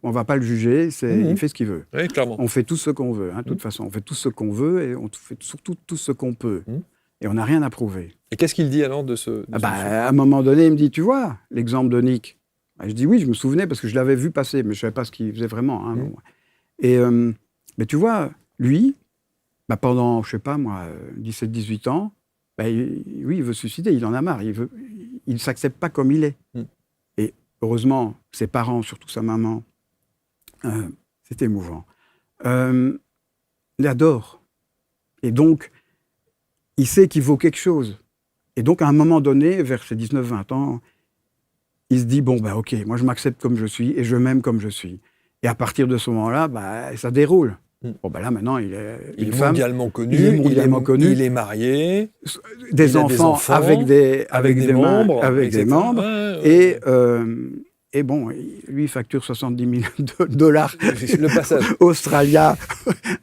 on ne va pas le juger. Il fait ce qu'il veut. Oui, clairement. On fait tout ce qu'on veut. De toute façon, on fait tout ce qu'on veut et on fait surtout tout ce qu'on peut. Et on n'a rien à prouver. Et qu'est-ce qu'il dit alors de ce... À un moment donné, il me dit, tu vois, l'exemple de Nick. Je dis oui, je me souvenais parce que je l'avais vu passer, mais je ne savais pas ce qu'il faisait vraiment. Bon. Et mais tu vois, lui, pendant, je ne sais pas moi, 17-18 ans, il veut se suicider, il en a marre, il ne s'accepte pas comme il est. Et heureusement, ses parents, surtout sa maman, c'est émouvant, l'adorent. Et donc, il sait qu'il vaut quelque chose. Et donc, à un moment donné, vers ses 19-20 ans, il se dit, ok, moi je m'accepte comme je suis et je m'aime comme je suis. Et à partir de ce moment-là, ça déroule. Là, maintenant, il est mondialement connu, il est marié, des enfants avec des membres. Et bon, lui, il facture 70 000 dollars le passage australien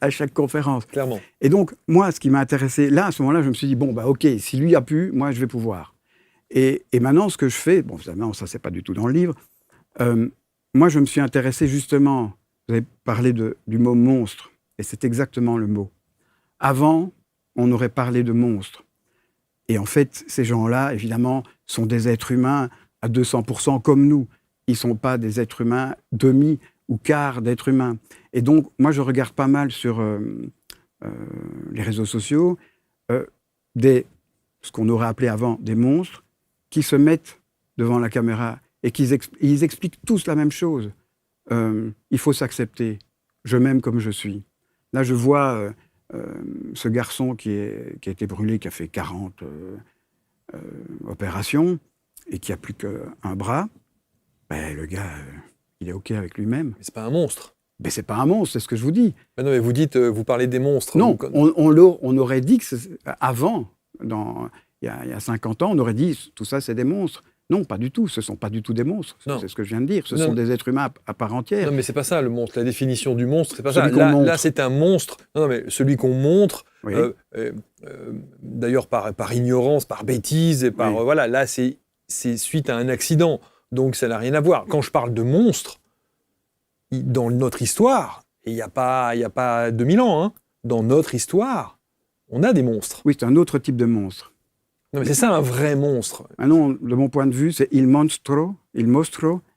à chaque conférence. Clairement. Et donc, moi, ce qui m'a intéressé, là, à ce moment-là, je me suis dit, ok, si lui a pu, moi, je vais pouvoir. Et maintenant, ce que je fais, évidemment, ça, c'est pas du tout dans le livre, moi, je me suis intéressé justement, vous avez parlé du mot monstre, et c'est exactement le mot. Avant, on aurait parlé de monstre. Et en fait, ces gens-là, évidemment, sont des êtres humains à 200% comme nous. Ils ne sont pas des êtres humains demi ou quart d'êtres humains. Et donc, moi, je regarde pas mal sur les réseaux sociaux ce qu'on aurait appelé avant des monstres, qui se mettent devant la caméra et ils expliquent tous la même chose. Il faut s'accepter. Je m'aime comme je suis. Là, je vois ce garçon qui a été brûlé, qui a fait 40 opérations et qui n'a plus qu'un bras. Le gars, il est OK avec lui-même. Mais c'est pas un monstre. Mais c'est pas un monstre, c'est ce que je vous dis. Mais non, mais vous parlez des monstres. Non, on aurait dit que avant, il y a 50 ans, on aurait dit tout ça, c'est des monstres. Non, pas du tout. Ce ne sont pas du tout des monstres. C'est ce que je viens de dire. Ce sont des êtres humains à part entière. Non, mais c'est pas ça le monstre. La définition du monstre, c'est pas ça. Là, c'est un monstre. Non, mais celui qu'on montre, oui. D'ailleurs par ignorance, par bêtise, et par voilà. Là, c'est suite à un accident. Donc ça n'a rien à voir. Quand je parle de monstre, dans notre histoire, et il n'y a pas 2000 ans, dans notre histoire, on a des monstres. Oui, c'est un autre type de monstre. Non, mais c'est ça un vrai monstre. Ah non, de mon point de vue, c'est il mostro,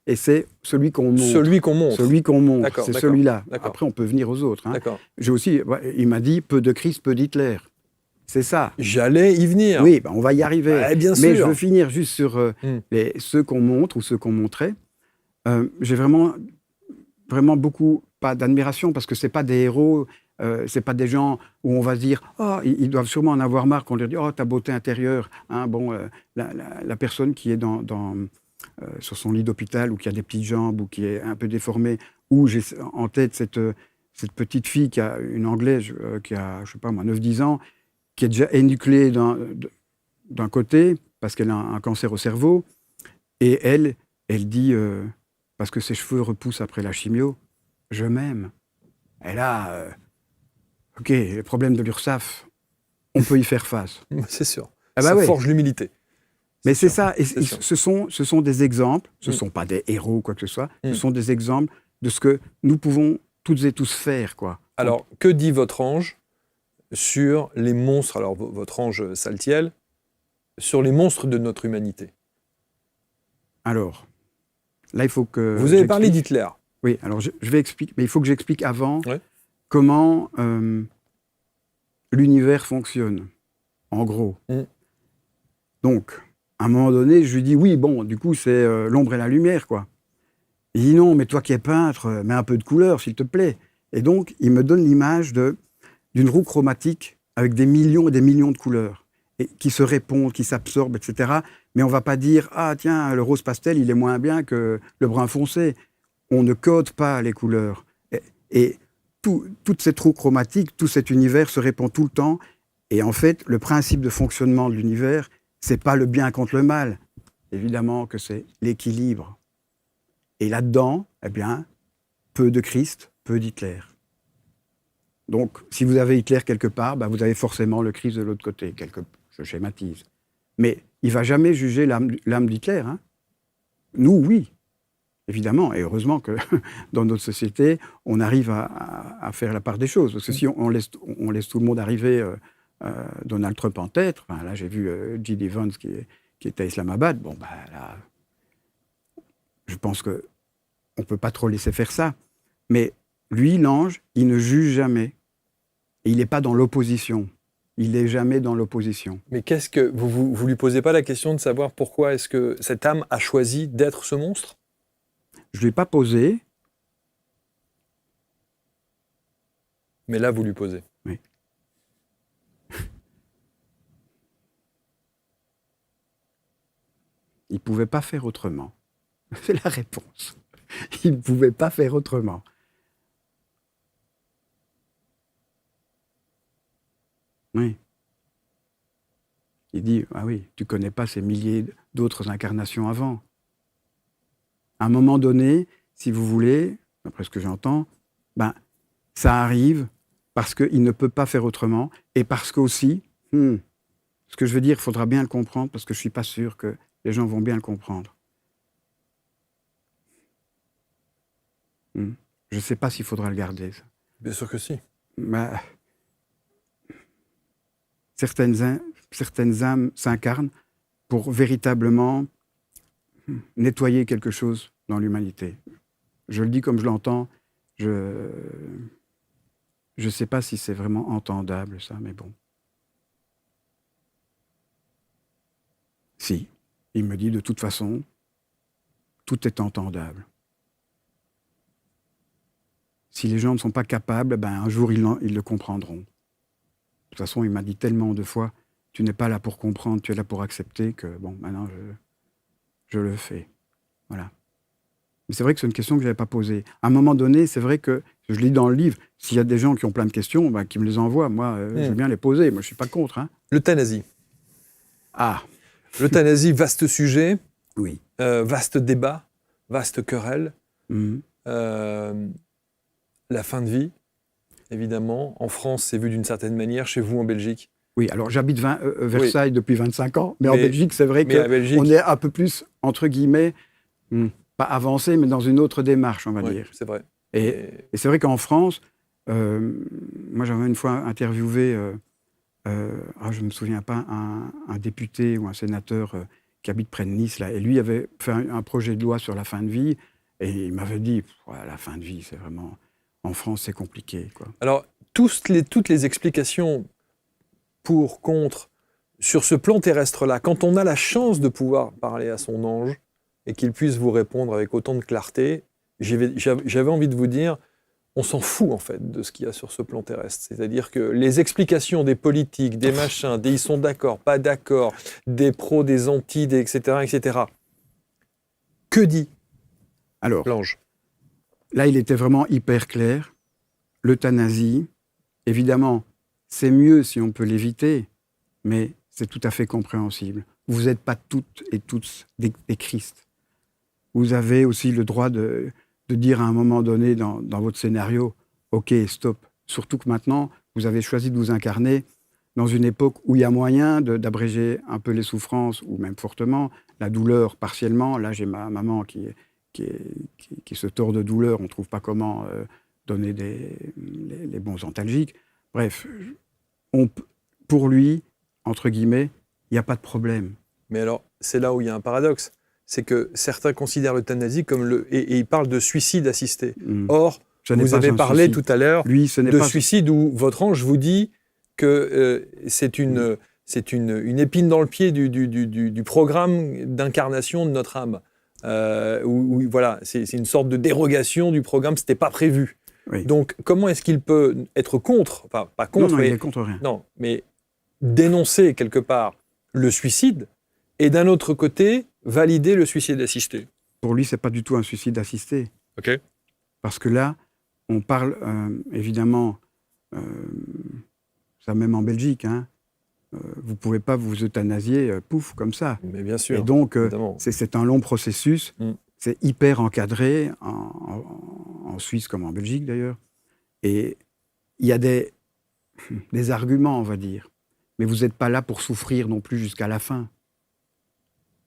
et c'est celui qu'on montre. Celui qu'on montre. Celui qu'on montre, c'est celui-là. D'accord. Après, on peut venir aux autres. D'accord. J'ai aussi, il m'a dit, peu de Christ, peu d'Hitler. C'est ça. J'allais y venir. Oui, on va y arriver. Bien sûr. Mais je veux finir juste sur ceux qu'on montre ou ceux qu'on montrait. J'ai vraiment beaucoup, pas d'admiration, parce que c'est pas des héros. C'est pas des gens où on va se dire ils doivent sûrement en avoir marre qu'on leur dit ta beauté intérieure, la personne qui est sur son lit d'hôpital ou qui a des petites jambes ou qui est un peu déformée, ou j'ai en tête cette petite fille qui a une Anglaise qui a, je sais pas moi, 9-10 ans, qui est déjà énucléée d'un côté parce qu'elle a un cancer au cerveau, et elle dit parce que ses cheveux repoussent après la chimio, je m'aime. Et là, OK, le problème de l'URSSAF, on peut y faire face. C'est sûr. Ah bah Ça ouais. forge l'humilité. Mais c'est sûr, ça, et c'est sûr. ce sont des exemples, ce ne Mm. sont pas des héros ou quoi que ce soit, Mm. ce sont des exemples de ce que nous pouvons toutes et tous faire, quoi. Alors, que dit votre ange sur les monstres, alors votre ange Saltiel, sur les monstres de notre humanité? Alors, là, il faut que... Vous avez parlé j'explique. d'Hitler. Oui, alors je vais expliquer, mais il faut que j'explique avant Ouais. comment l'univers fonctionne, en gros. Mm. Donc, à un moment donné, je lui dis, oui, bon, du coup, c'est l'ombre et la lumière, quoi. Il dit, non, mais toi qui es peintre, mets un peu de couleur, s'il te plaît. Et donc, il me donne l'image d'une roue chromatique avec des millions et des millions de couleurs, et qui se répondent, qui s'absorbent, etc. Mais on ne va pas dire, ah tiens, le rose pastel, il est moins bien que le brun foncé. On ne code pas les couleurs. Et toute cette roue chromatique, tout cet univers se répond tout le temps. Et en fait, le principe de fonctionnement de l'univers, c'est pas le bien contre le mal. Évidemment que c'est l'équilibre. Et là-dedans, eh bien, peu de Christ, peu d'Hitler. Donc, si vous avez Hitler quelque part, bah, vous avez forcément le Christ de l'autre côté. Je schématise. Mais il ne va jamais juger l'âme d'Hitler. Hein. Nous, oui, évidemment. Et heureusement que dans notre société, on arrive à faire la part des choses. Parce que si on laisse tout le monde arriver, Donald Trump en tête, enfin, là j'ai vu J.D. Vance qui était à Islamabad, bon, bah, là, je pense qu'on ne peut pas trop laisser faire ça. Mais lui, l'ange, il ne juge jamais. Et il n'est pas dans l'opposition. Il n'est jamais dans l'opposition. Mais qu'est-ce que vous lui posez pas la question de savoir pourquoi est-ce que cette âme a choisi d'être ce monstre? Je ne lui ai pas posé. Mais là, vous lui posez. Oui. Il ne pouvait pas faire autrement. C'est la réponse. Il ne pouvait pas faire autrement. Oui. Il dit, ah oui, tu ne connais pas ces milliers d'autres incarnations avant. À un moment donné, si vous voulez, d'après ce que j'entends, ben, ça arrive parce qu'il ne peut pas faire autrement et parce qu'aussi, ce que je veux dire, il faudra bien le comprendre parce que je ne suis pas sûr que les gens vont bien le comprendre. Je ne sais pas s'il faudra le garder, ça. Bien sûr que si. Ben, certaines âmes s'incarnent pour véritablement nettoyer quelque chose dans l'humanité. Je le dis comme je l'entends, je ne sais pas si c'est vraiment entendable, ça, mais bon. Si, il me dit de toute façon, tout est entendable. Si les gens ne sont pas capables, ben, un jour ils le comprendront. De toute façon, il m'a dit tellement de fois, tu n'es pas là pour comprendre, tu es là pour accepter, que bon, maintenant je le fais. Voilà. Mais c'est vrai que c'est une question que je n'avais pas posée. À un moment donné, c'est vrai que, je lis dans le livre, s'il y a des gens qui ont plein de questions, ben, qui me les envoient. Moi, je veux bien les poser. Moi, je ne suis pas contre. Hein. L'euthanasie. Ah, L'euthanasie, vaste sujet, oui. vaste débat, vaste querelle. Mhm. La fin de vie, évidemment. En France, c'est vu d'une certaine manière. Chez vous, en Belgique. Oui, alors j'habite Versailles depuis 25 ans, mais en Mais- Belgique, c'est vrai mais à Belgique- qu'on est un peu plus, entre guillemets, pas avancé, mais dans une autre démarche, on va Oui, dire. c'est vrai. Et c'est vrai qu'en France, moi j'avais une fois interviewé, je ne me souviens pas, un député ou un sénateur qui habite près de Nice, là, et lui avait fait un projet de loi sur la fin de vie, et il m'avait dit, la fin de vie, c'est vraiment... En France, c'est compliqué, quoi. Alors, toutes les explications pour, contre, sur ce plan terrestre-là, quand on a la chance de pouvoir parler à son ange et qu'il puisse vous répondre avec autant de clarté, j'avais envie de vous dire, on s'en fout en fait de ce qu'il y a sur ce plan terrestre. C'est-à-dire que les explications des politiques, des machins, des ils sont d'accord, pas d'accord, des pros, des anti, etc., etc. Que dit Alors, l'ange? là, il était vraiment hyper clair. L'euthanasie, évidemment, c'est mieux si on peut l'éviter, mais c'est tout à fait compréhensible. Vous n'êtes pas toutes et tous des Christ. Vous avez aussi le droit de de dire à un moment donné dans votre scénario, OK, stop. Surtout que maintenant, vous avez choisi de vous incarner dans une époque où il y a moyen d'abréger un peu les souffrances, ou même fortement, la douleur partiellement. Là, j'ai ma maman qui se tord de douleur, on ne trouve pas comment donner les bons antalgiques. Bref, pour lui, entre guillemets, il n'y a pas de problème. Mais alors, c'est là où il y a un paradoxe. C'est que certains considèrent l'euthanasie comme et ils parlent de suicide assisté. Or, vous avez parlé tout à l'heure de suicide où votre ange vous dit que c'est une épine dans le pied du programme d'incarnation de notre âme. Où voilà, c'est une sorte de dérogation du programme, ce n'était pas prévu. Oui. Donc, comment est-ce qu'il peut être contre, enfin, pas contre, non, il est contre rien. Non, mais dénoncer quelque part le suicide et d'un autre côté, valider le suicide assisté? Pour lui, ce n'est pas du tout un suicide assisté. OK. Parce que là, on parle évidemment, ça même en Belgique, hein, vous ne pouvez pas vous euthanasier, pouf, comme ça. Mais bien sûr. Et donc, évidemment. c'est un long processus, c'est hyper encadré, en Suisse comme en Belgique d'ailleurs. Et il y a des arguments, on va dire. Mais vous n'êtes pas là pour souffrir non plus jusqu'à la fin.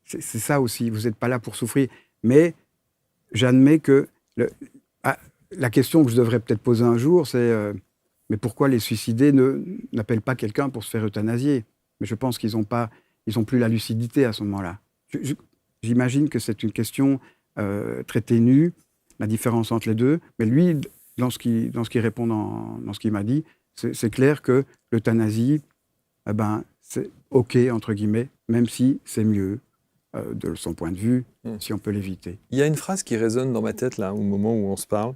C'est ça aussi, vous n'êtes pas là pour souffrir. Mais j'admets que la question que je devrais peut-être poser un jour, c'est mais pourquoi les suicidés n'appellent pas quelqu'un pour se faire euthanasier? Mais je pense qu'ils n'ont plus la lucidité à ce moment-là. J'imagine que c'est une question très ténue, la différence entre les deux. Mais lui, dans ce qu'il répond, dans ce qu'il m'a dit, c'est clair que l'euthanasie, c'est OK, entre guillemets, même si c'est mieux, de son point de vue, si on peut l'éviter. Il y a une phrase qui résonne dans ma tête, là, au moment où on se parle.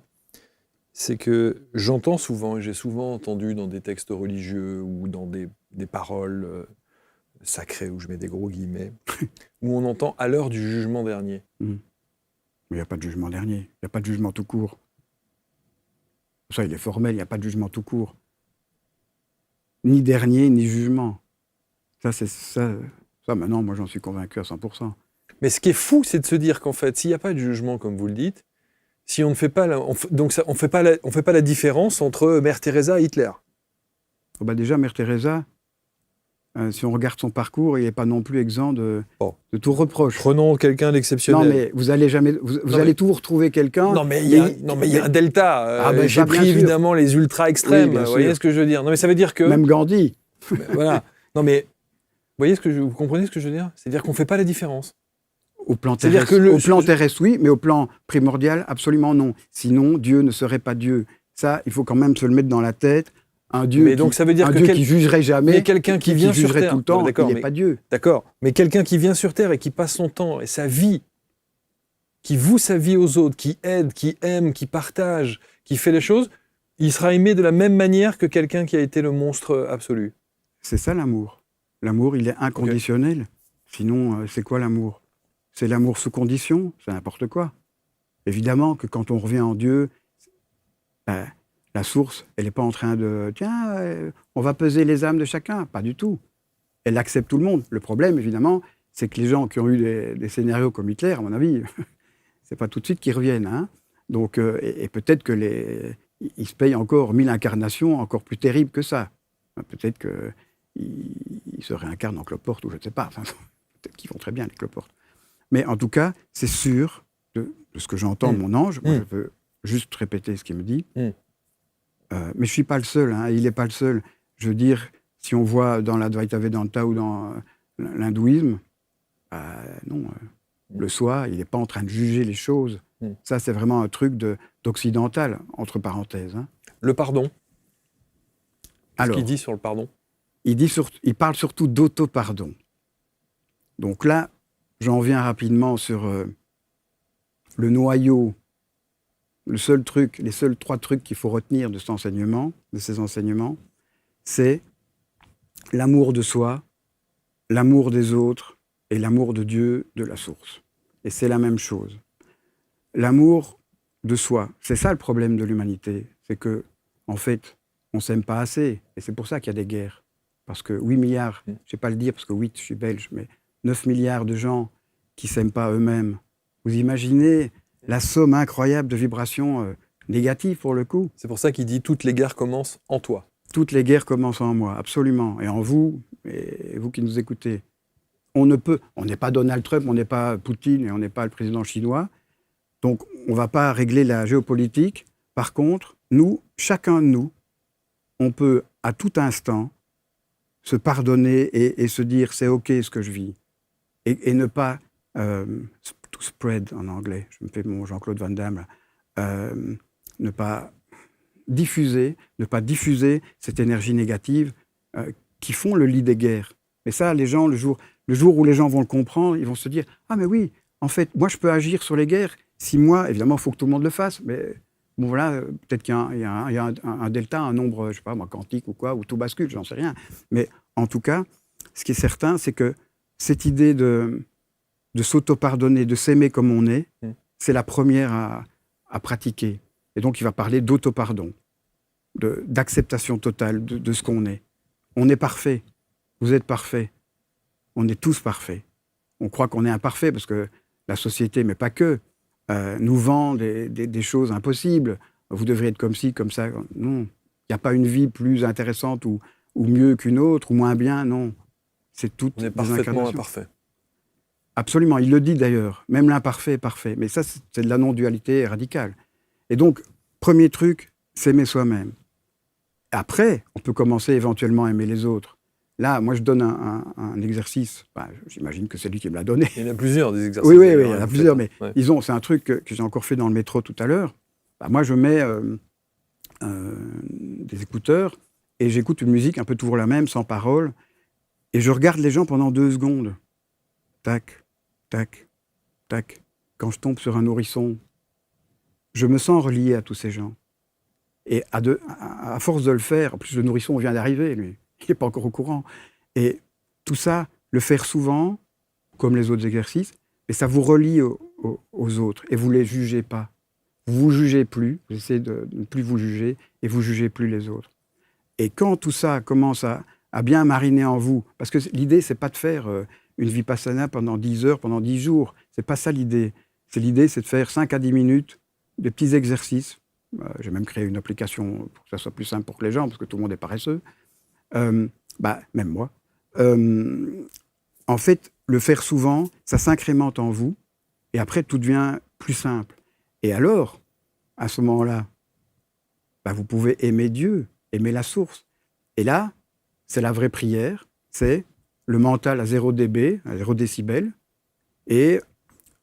C'est que j'entends souvent, et j'ai souvent entendu dans des textes religieux ou dans des paroles sacrées, où je mets des gros guillemets, où on entend « à l'heure du jugement dernier ». Mais il n'y a pas de jugement dernier, il n'y a pas de jugement tout court. Ça, il est formel, il n'y a pas de jugement tout court. Ni dernier, ni jugement. Ça, maintenant, moi, j'en suis convaincu à 100%. Mais ce qui est fou, c'est de se dire qu'en fait, s'il n'y a pas de jugement, comme vous le dites, si on ne fait pas on fait pas la différence entre Mère Teresa et Hitler. Déjà, Mère Teresa, si on regarde son parcours, il n'est pas non plus exempt de tout reproche. Prenons quelqu'un d'exceptionnel. Non, mais vous allez jamais, vous allez toujours retrouver quelqu'un. Non, mais il y a un delta. J'ai pris évidemment les ultra extrêmes. Vous voyez ce que je veux dire? Non, mais ça veut dire que même Gandhi. Voilà. Non, mais vous comprenez ce que je veux dire? C'est-à-dire qu'on ne fait pas la différence. Au plan terrestre, oui, mais au plan primordial, absolument non. Sinon, Dieu ne serait pas Dieu. Ça, il faut quand même se le mettre dans la tête. Un Dieu, qui jugerait jamais, mais quelqu'un qui vient sur Terre tout le temps, il n'est pas Dieu. D'accord, mais quelqu'un qui vient sur Terre et qui passe son temps et sa vie, qui voue sa vie aux autres, qui aide, qui aime, qui partage, qui fait les choses, il sera aimé de la même manière que quelqu'un qui a été le monstre absolu. C'est ça l'amour. L'amour, il est inconditionnel. Sinon, c'est quoi l'amour? C'est l'amour sous condition, c'est n'importe quoi. Évidemment que quand on revient en Dieu, la source, elle n'est pas en train de « tiens, on va peser les âmes de chacun ». Pas du tout. Elle accepte tout le monde. Le problème, évidemment, c'est que les gens qui ont eu des scénarios comme Hitler, à mon avis, c'est pas tout de suite qu'ils reviennent. Hein. Donc, et peut-être que ils se payent encore 1000 incarnations encore plus terribles que ça. Peut-être qu'ils se réincarnent en cloporte ou je ne sais pas. Enfin, peut-être qu'ils vont très bien, les cloportes. Mais en tout cas, c'est sûr, de ce que j'entends de mon ange, moi je peux juste répéter ce qu'il me dit, mais je ne suis pas le seul, hein, il n'est pas le seul. Je veux dire, si on voit dans l'Advaita Vedanta ou dans l'hindouisme, non, le soi, il n'est pas en train de juger les choses. Ça, c'est vraiment un truc d'occidental, entre parenthèses. Hein. Le pardon. Qu'est-ce qu'il dit sur le pardon? Il parle surtout d'auto-pardon. Donc là, j'en viens rapidement sur le noyau, les seuls 3 trucs qu'il faut retenir de ces enseignements, c'est l'amour de soi, l'amour des autres et l'amour de Dieu, de la source. Et c'est la même chose. L'amour de soi, c'est ça le problème de l'humanité, c'est que, en fait, on ne s'aime pas assez, et c'est pour ça qu'il y a des guerres. Parce que 8 milliards, je ne sais pas le dire parce que 8, je suis belge, mais 9 milliards de gens qui ne s'aiment pas eux-mêmes. Vous imaginez la somme incroyable de vibrations négatives pour le coup. C'est pour ça qu'il dit toutes les guerres commencent en toi. Toutes les guerres commencent en moi, absolument, et en vous, et vous qui nous écoutez. On n'est pas Donald Trump, on n'est pas Poutine et on n'est pas le président chinois, donc on ne va pas régler la géopolitique. Par contre, nous, chacun de nous, on peut à tout instant se pardonner et se dire c'est OK ce que je vis, et ne pas to spread en anglais, je me fais mon Jean-Claude Van Damme, ne pas diffuser cette énergie négative qui font le lit des guerres. Mais ça, les gens, le jour où les gens vont le comprendre, ils vont se dire « Ah mais oui, en fait, moi je peux agir sur les guerres. Si moi, évidemment, il faut que tout le monde le fasse, mais bon voilà, peut-être qu'il y a un delta, un nombre, je sais pas moi, quantique ou quoi, où tout bascule, j'en sais rien. Mais en tout cas, ce qui est certain, c'est que cette idée de s'auto-pardonner, de s'aimer comme on est, c'est la première à pratiquer. Et donc, il va parler d'auto-pardon, d'acceptation totale de ce qu'on est. On est parfait. Vous êtes parfait. On est tous parfaits. On croit qu'on est imparfait parce que la société, mais pas que, nous vend des choses impossibles. Vous devriez être comme ci, comme ça. Non. Il n'y a pas une vie plus intéressante ou mieux qu'une autre, ou moins bien. Non. C'est tout. On est parfaitement imparfait. Absolument. Il le dit d'ailleurs. Même l'imparfait est parfait. Mais ça, c'est de la non-dualité radicale. Et donc, premier truc, s'aimer soi-même. Après, on peut commencer éventuellement à aimer les autres. Là, moi, je donne un exercice. J'imagine que c'est lui qui me l'a donné. Il y en a plusieurs, des exercices. Oui, il y en a plusieurs. Mais ouais. disons, c'est un truc que j'ai encore fait dans le métro tout à l'heure. Moi, je mets des écouteurs et j'écoute une musique un peu toujours la même, sans parole. Et je regarde les gens pendant 2 secondes. Tac, tac, tac. Quand je tombe sur un nourrisson, je me sens relié à tous ces gens. Et à force de le faire, en plus le nourrisson vient d'arriver, lui, il n'est pas encore au courant. Et tout ça, le faire souvent, comme les autres exercices, et ça vous relie aux autres, et vous ne les jugez pas. Vous ne vous jugez plus, vous essayez de ne plus vous juger, et vous ne jugez plus les autres. Et quand tout ça commence à bien mariner en vous, parce que l'idée, ce n'est pas de faire une vipassana pendant 10 heures, pendant 10 jours, ce n'est pas ça l'idée. L'idée, c'est de faire 5 à 10 minutes, des petits exercices. J'ai même créé une application pour que ça soit plus simple pour les gens, parce que tout le monde est paresseux. Même moi. En fait, le faire souvent, ça s'incrémente en vous, et après, tout devient plus simple. Et alors, à ce moment-là, vous pouvez aimer Dieu, aimer la source. Et là, c'est la vraie prière, c'est le mental à 0 dB, à 0 décibel, et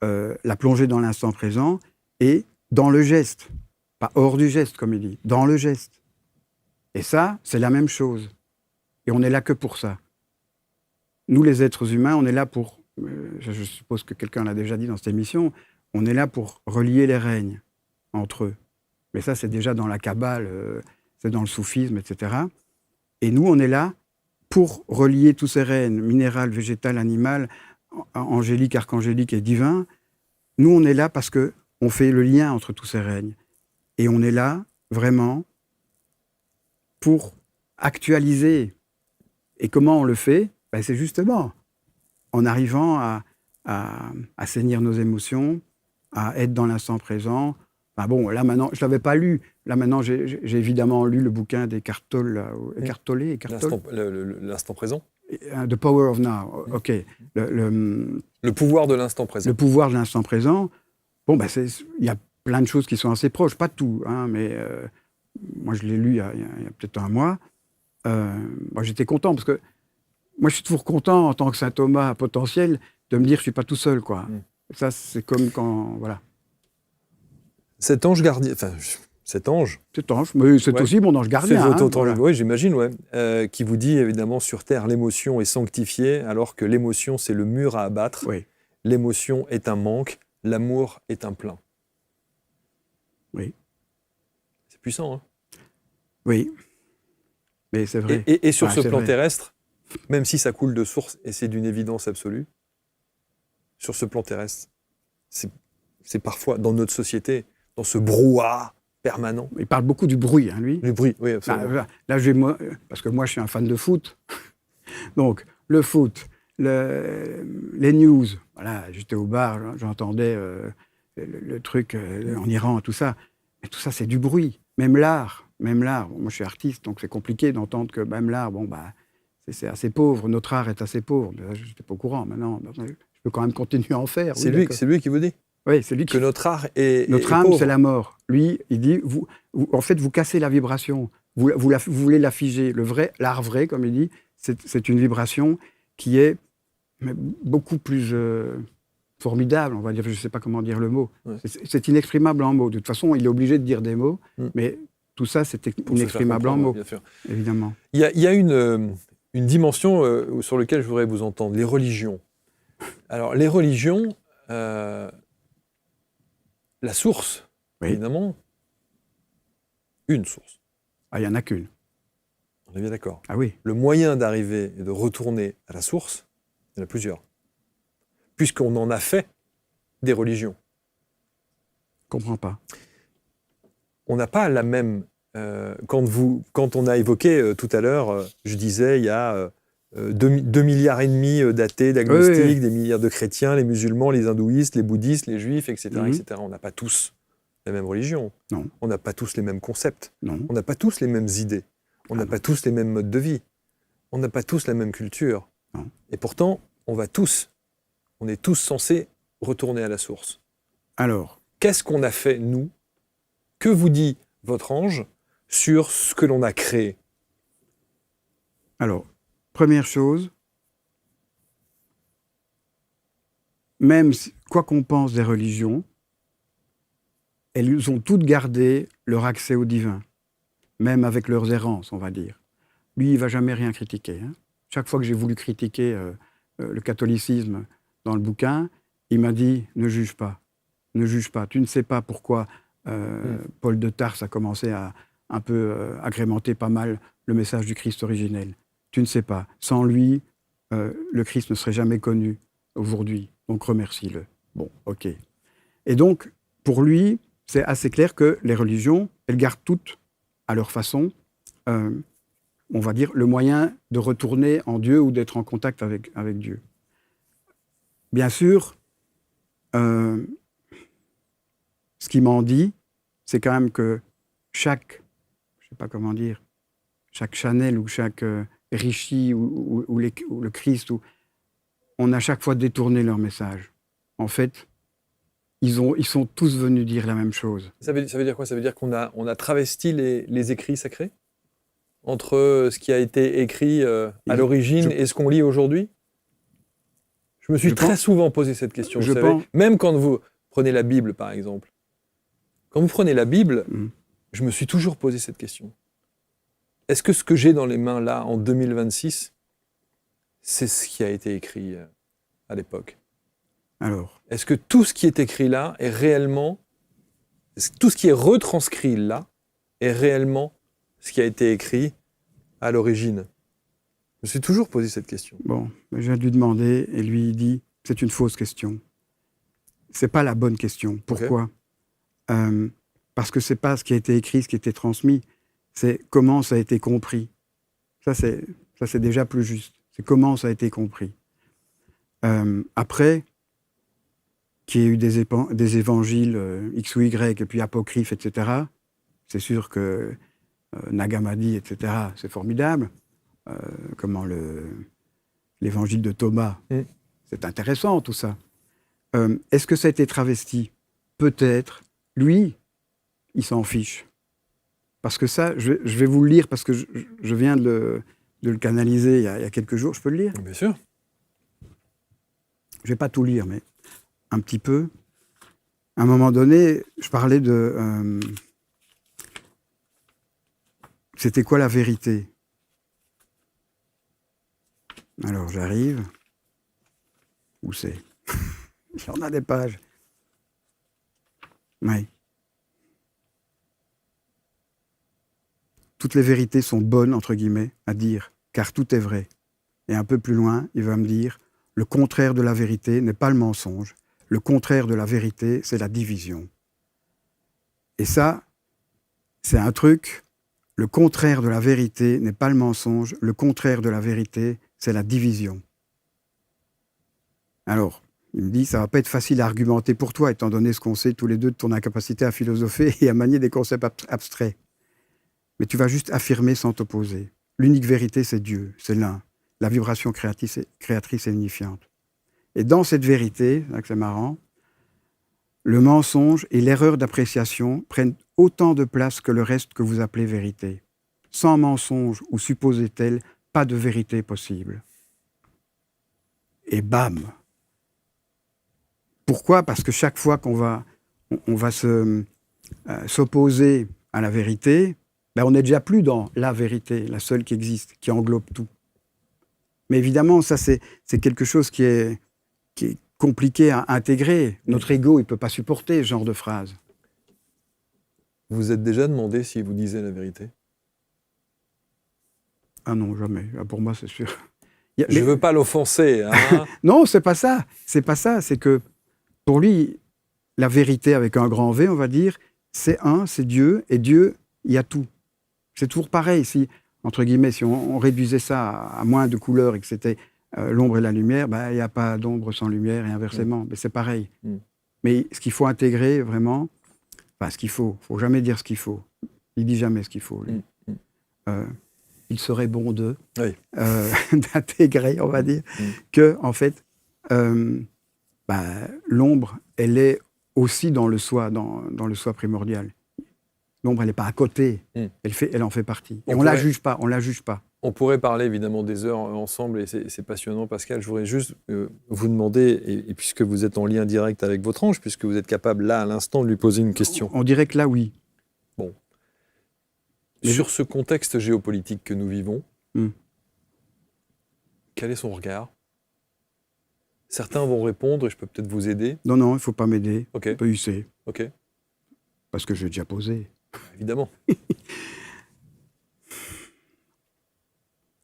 la plongée dans l'instant présent, et dans le geste. Pas hors du geste, comme il dit, dans le geste. Et ça, c'est la même chose. Et on n'est là que pour ça. Nous, les êtres humains, on est là pour, je suppose que quelqu'un l'a déjà dit dans cette émission, on est là pour relier les règnes entre eux. Mais ça, c'est déjà dans la Kabbale, c'est dans le soufisme, etc. Et nous, on est là pour relier tous ces règnes, minéral, végétal, animal, angélique, archangélique et divin. Nous, on est là parce qu'on fait le lien entre tous ces règnes. Et on est là, vraiment, pour actualiser. Et comment on le fait ? C'est justement en arrivant à assainir nos émotions, à être dans l'instant présent. Là, maintenant, je ne l'avais pas lu. Là, maintenant, j'ai évidemment lu le bouquin des Cartol. L'instant présent. The Power of Now. OK. Le pouvoir de l'instant présent. Le pouvoir de l'instant présent. Il y a plein de choses qui sont assez proches. Pas tout, mais moi, je l'ai lu il y a peut-être un mois. J'étais content parce que moi, je suis toujours content en tant que saint Thomas potentiel de me dire que je ne suis pas tout seul, quoi. Ça, c'est comme quand... Voilà. Cet ange gardien... Cet ange, mais c'est aussi mon ange gardien. Voilà. Oui, j'imagine, ouais. Qui vous dit, évidemment, sur Terre, l'émotion est sanctifiée, alors que l'émotion, c'est le mur à abattre. Oui. L'émotion est un manque, l'amour est un plein. Oui. C'est puissant, hein. Oui. Mais c'est vrai. Et sur ce plan terrestre, même si ça coule de source, et c'est d'une évidence absolue, sur ce plan terrestre, c'est parfois, dans notre société, dans ce brouhaha permanent. Il parle beaucoup du bruit, lui. Du bruit, oui, absolument. Là, parce que moi, je suis un fan de foot. Donc, le foot, les news. Voilà, j'étais au bar, j'entendais le truc en Iran, tout ça. Mais tout ça, c'est du bruit. Même l'art. Bon, moi, je suis artiste, donc c'est compliqué d'entendre que même l'art, c'est assez pauvre. Notre art est assez pauvre. Je n'étais pas au courant. Maintenant, je peux quand même continuer à en faire. C'est oui, lui qui vous dit oui, c'est lui qui... que notre art est Notre est âme, pauvre. c'est la mort. Lui, il dit, en fait, vous cassez la vibration. Vous voulez la figer. L'art vrai, comme il dit, c'est une vibration qui est beaucoup plus formidable, on va dire. Je ne sais pas comment dire le mot. Ouais. C'est inexprimable en mots. De toute façon, il est obligé de dire des mots, mais tout ça, c'est Pour se faire inexprimable en comprendre, mots, bien sûr. évidemment. Il y a une dimension sur laquelle je voudrais vous entendre, les religions. Alors, les religions, la source, Oui. évidemment, une source. Ah, il n'y en a qu'une. On est bien d'accord. Ah oui. Le moyen d'arriver et de retourner à la source, il y en a plusieurs. Puisqu'on en a fait des religions. Je ne comprends pas. On n'a pas la même... quand on a évoqué tout à l'heure, je disais, il y a 2,5 milliards d'athées, d'agnostiques, Oui. des milliards de chrétiens, les musulmans, les hindouistes, les bouddhistes, les juifs, etc. Mhm. etc. On n'a pas tous la même religion. Non. On n'a pas tous les mêmes concepts. Non. On n'a pas tous les mêmes idées. On n'a pas tous les mêmes modes de vie. On n'a pas tous la même culture. Non. Et pourtant, on est tous censés retourner à la source. Alors, Qu'est-ce qu'on a fait, nous? Que vous dit votre ange sur ce que l'on a créé? première chose, quoi qu'on pense des religions, elles ont toutes gardé leur accès au divin, même avec leurs errances, on va dire. Lui, il ne va jamais rien critiquer. Hein. Chaque fois que j'ai voulu critiquer le catholicisme dans le bouquin, il m'a dit « ne juge pas, ne juge pas. Tu ne sais pas pourquoi Paul de Tarse a commencé à un peu agrémenter pas mal le message du Christ originel. Tu ne sais pas. Sans lui, le Christ ne serait jamais connu aujourd'hui. Donc remercie-le. » Bon, ok. Et donc, pour lui, c'est assez clair que les religions, elles gardent toutes, à leur façon, on va dire, le moyen de retourner en Dieu ou d'être en contact avec Dieu. Bien sûr, ce qu'il m'en dit, c'est quand même que chaque, je ne sais pas comment dire, chaque Chanel ou chaque Rishi ou le Christ, on a chaque fois détourné leur message. En fait, ils sont tous venus dire la même chose. Ça veut dire quoi? Ça veut dire qu'on a travesti les écrits sacrés entre ce qui a été écrit à l'origine et ce qu'on lit aujourd'hui? Je me suis très souvent posé cette question. Vous savez, même quand vous prenez la Bible, par exemple. Quand vous prenez la Bible, je me suis toujours posé cette question. Est-ce que ce que j'ai dans les mains là, en 2026, c'est ce qui a été écrit à l'époque? Alors, est-ce que tout ce qui est écrit là est réellement... Tout ce qui est retranscrit là est réellement ce qui a été écrit à l'origine? Je me suis toujours posé cette question. Bon, je viens de lui demander, et lui, il dit, c'est une fausse question. C'est pas la bonne question. Pourquoi? Parce que c'est pas ce qui a été écrit, ce qui a été transmis, c'est comment ça a été compris. Ça, c'est déjà plus juste. C'est comment ça a été compris. Après, qu'il y ait eu des évangiles X ou Y, et puis apocryphes, etc., c'est sûr que Nag Hammadi, etc., c'est formidable. L'évangile de Thomas, c'est intéressant tout ça. Est-ce que ça a été travesti? Peut-être. Lui, il s'en fiche. Parce que ça, je vais vous le lire, parce que je viens de le canaliser il y a quelques jours. Je peux le lire? Bien sûr. Je ne vais pas tout lire, mais un petit peu. À un moment donné, je parlais de... c'était quoi la vérité? Alors, j'arrive. Où c'est? Il y en a des pages. Oui. Toutes les vérités sont bonnes, entre guillemets, à dire, car tout est vrai. Et un peu plus loin, il va me dire, le contraire de la vérité n'est pas le mensonge. Le contraire de la vérité, c'est la division. Et ça, c'est un truc, le contraire de la vérité n'est pas le mensonge. Le contraire de la vérité, c'est la division. Alors, Il me dit, ça va pas être facile à argumenter pour toi, étant donné ce qu'on sait tous les deux de ton incapacité à philosopher et à manier des concepts abstraits. Mais tu vas juste affirmer sans t'opposer. L'unique vérité, c'est Dieu, c'est l'un. La vibration créatrice et unifiante. Et dans cette vérité, c'est marrant, le mensonge et l'erreur d'appréciation prennent autant de place que le reste que vous appelez vérité. Sans mensonge ou supposé tel, pas de vérité possible. Et bam! Pourquoi ? Parce que chaque fois qu'on va s'opposer à la vérité, ben on n'est déjà plus dans la vérité, la seule qui existe, qui englobe tout. Mais évidemment, ça c'est quelque chose qui est compliqué à intégrer. Notre ego, il ne peut pas supporter ce genre de phrase. Vous vous êtes déjà demandé s'il vous disait la vérité ? Ah non, jamais. Ah, pour moi, c'est sûr. Je ne veux pas l'offenser. Hein. Non, c'est pas ça. C'est pas ça. C'est que pour lui, la vérité avec un grand V, on va dire, c'est Dieu. Et Dieu, il y a tout. C'est toujours pareil. Si, entre guillemets, si on réduisait ça à moins de couleurs et que c'était l'ombre et la lumière, ben, il n'y a pas d'ombre sans lumière et inversement. Mais c'est pareil. Mais ce qu'il faut intégrer vraiment, enfin, ce qu'il faut jamais dire ce qu'il faut. Il dit jamais ce qu'il faut, lui. Il serait bon d'intégrer, on va dire, que, en fait, l'ombre, elle est aussi dans le soi, dans le soi primordial. L'ombre, elle n'est pas à côté, elle en fait partie. Et on ne la juge pas. On pourrait parler évidemment des heures ensemble, et c'est passionnant, Pascal. Je voudrais juste vous demander, et puisque vous êtes en lien direct avec votre ange, puisque vous êtes capable, là, à l'instant, de lui poser une question. On dirait que là, oui. Bon. Sur ce contexte géopolitique que nous vivons, quel est son regard ? Certains vont répondre, et je peux peut-être vous aider. Non, il ne faut pas m'aider. Okay. On peut hisser. Ok. Parce que j'ai déjà posé. Évidemment.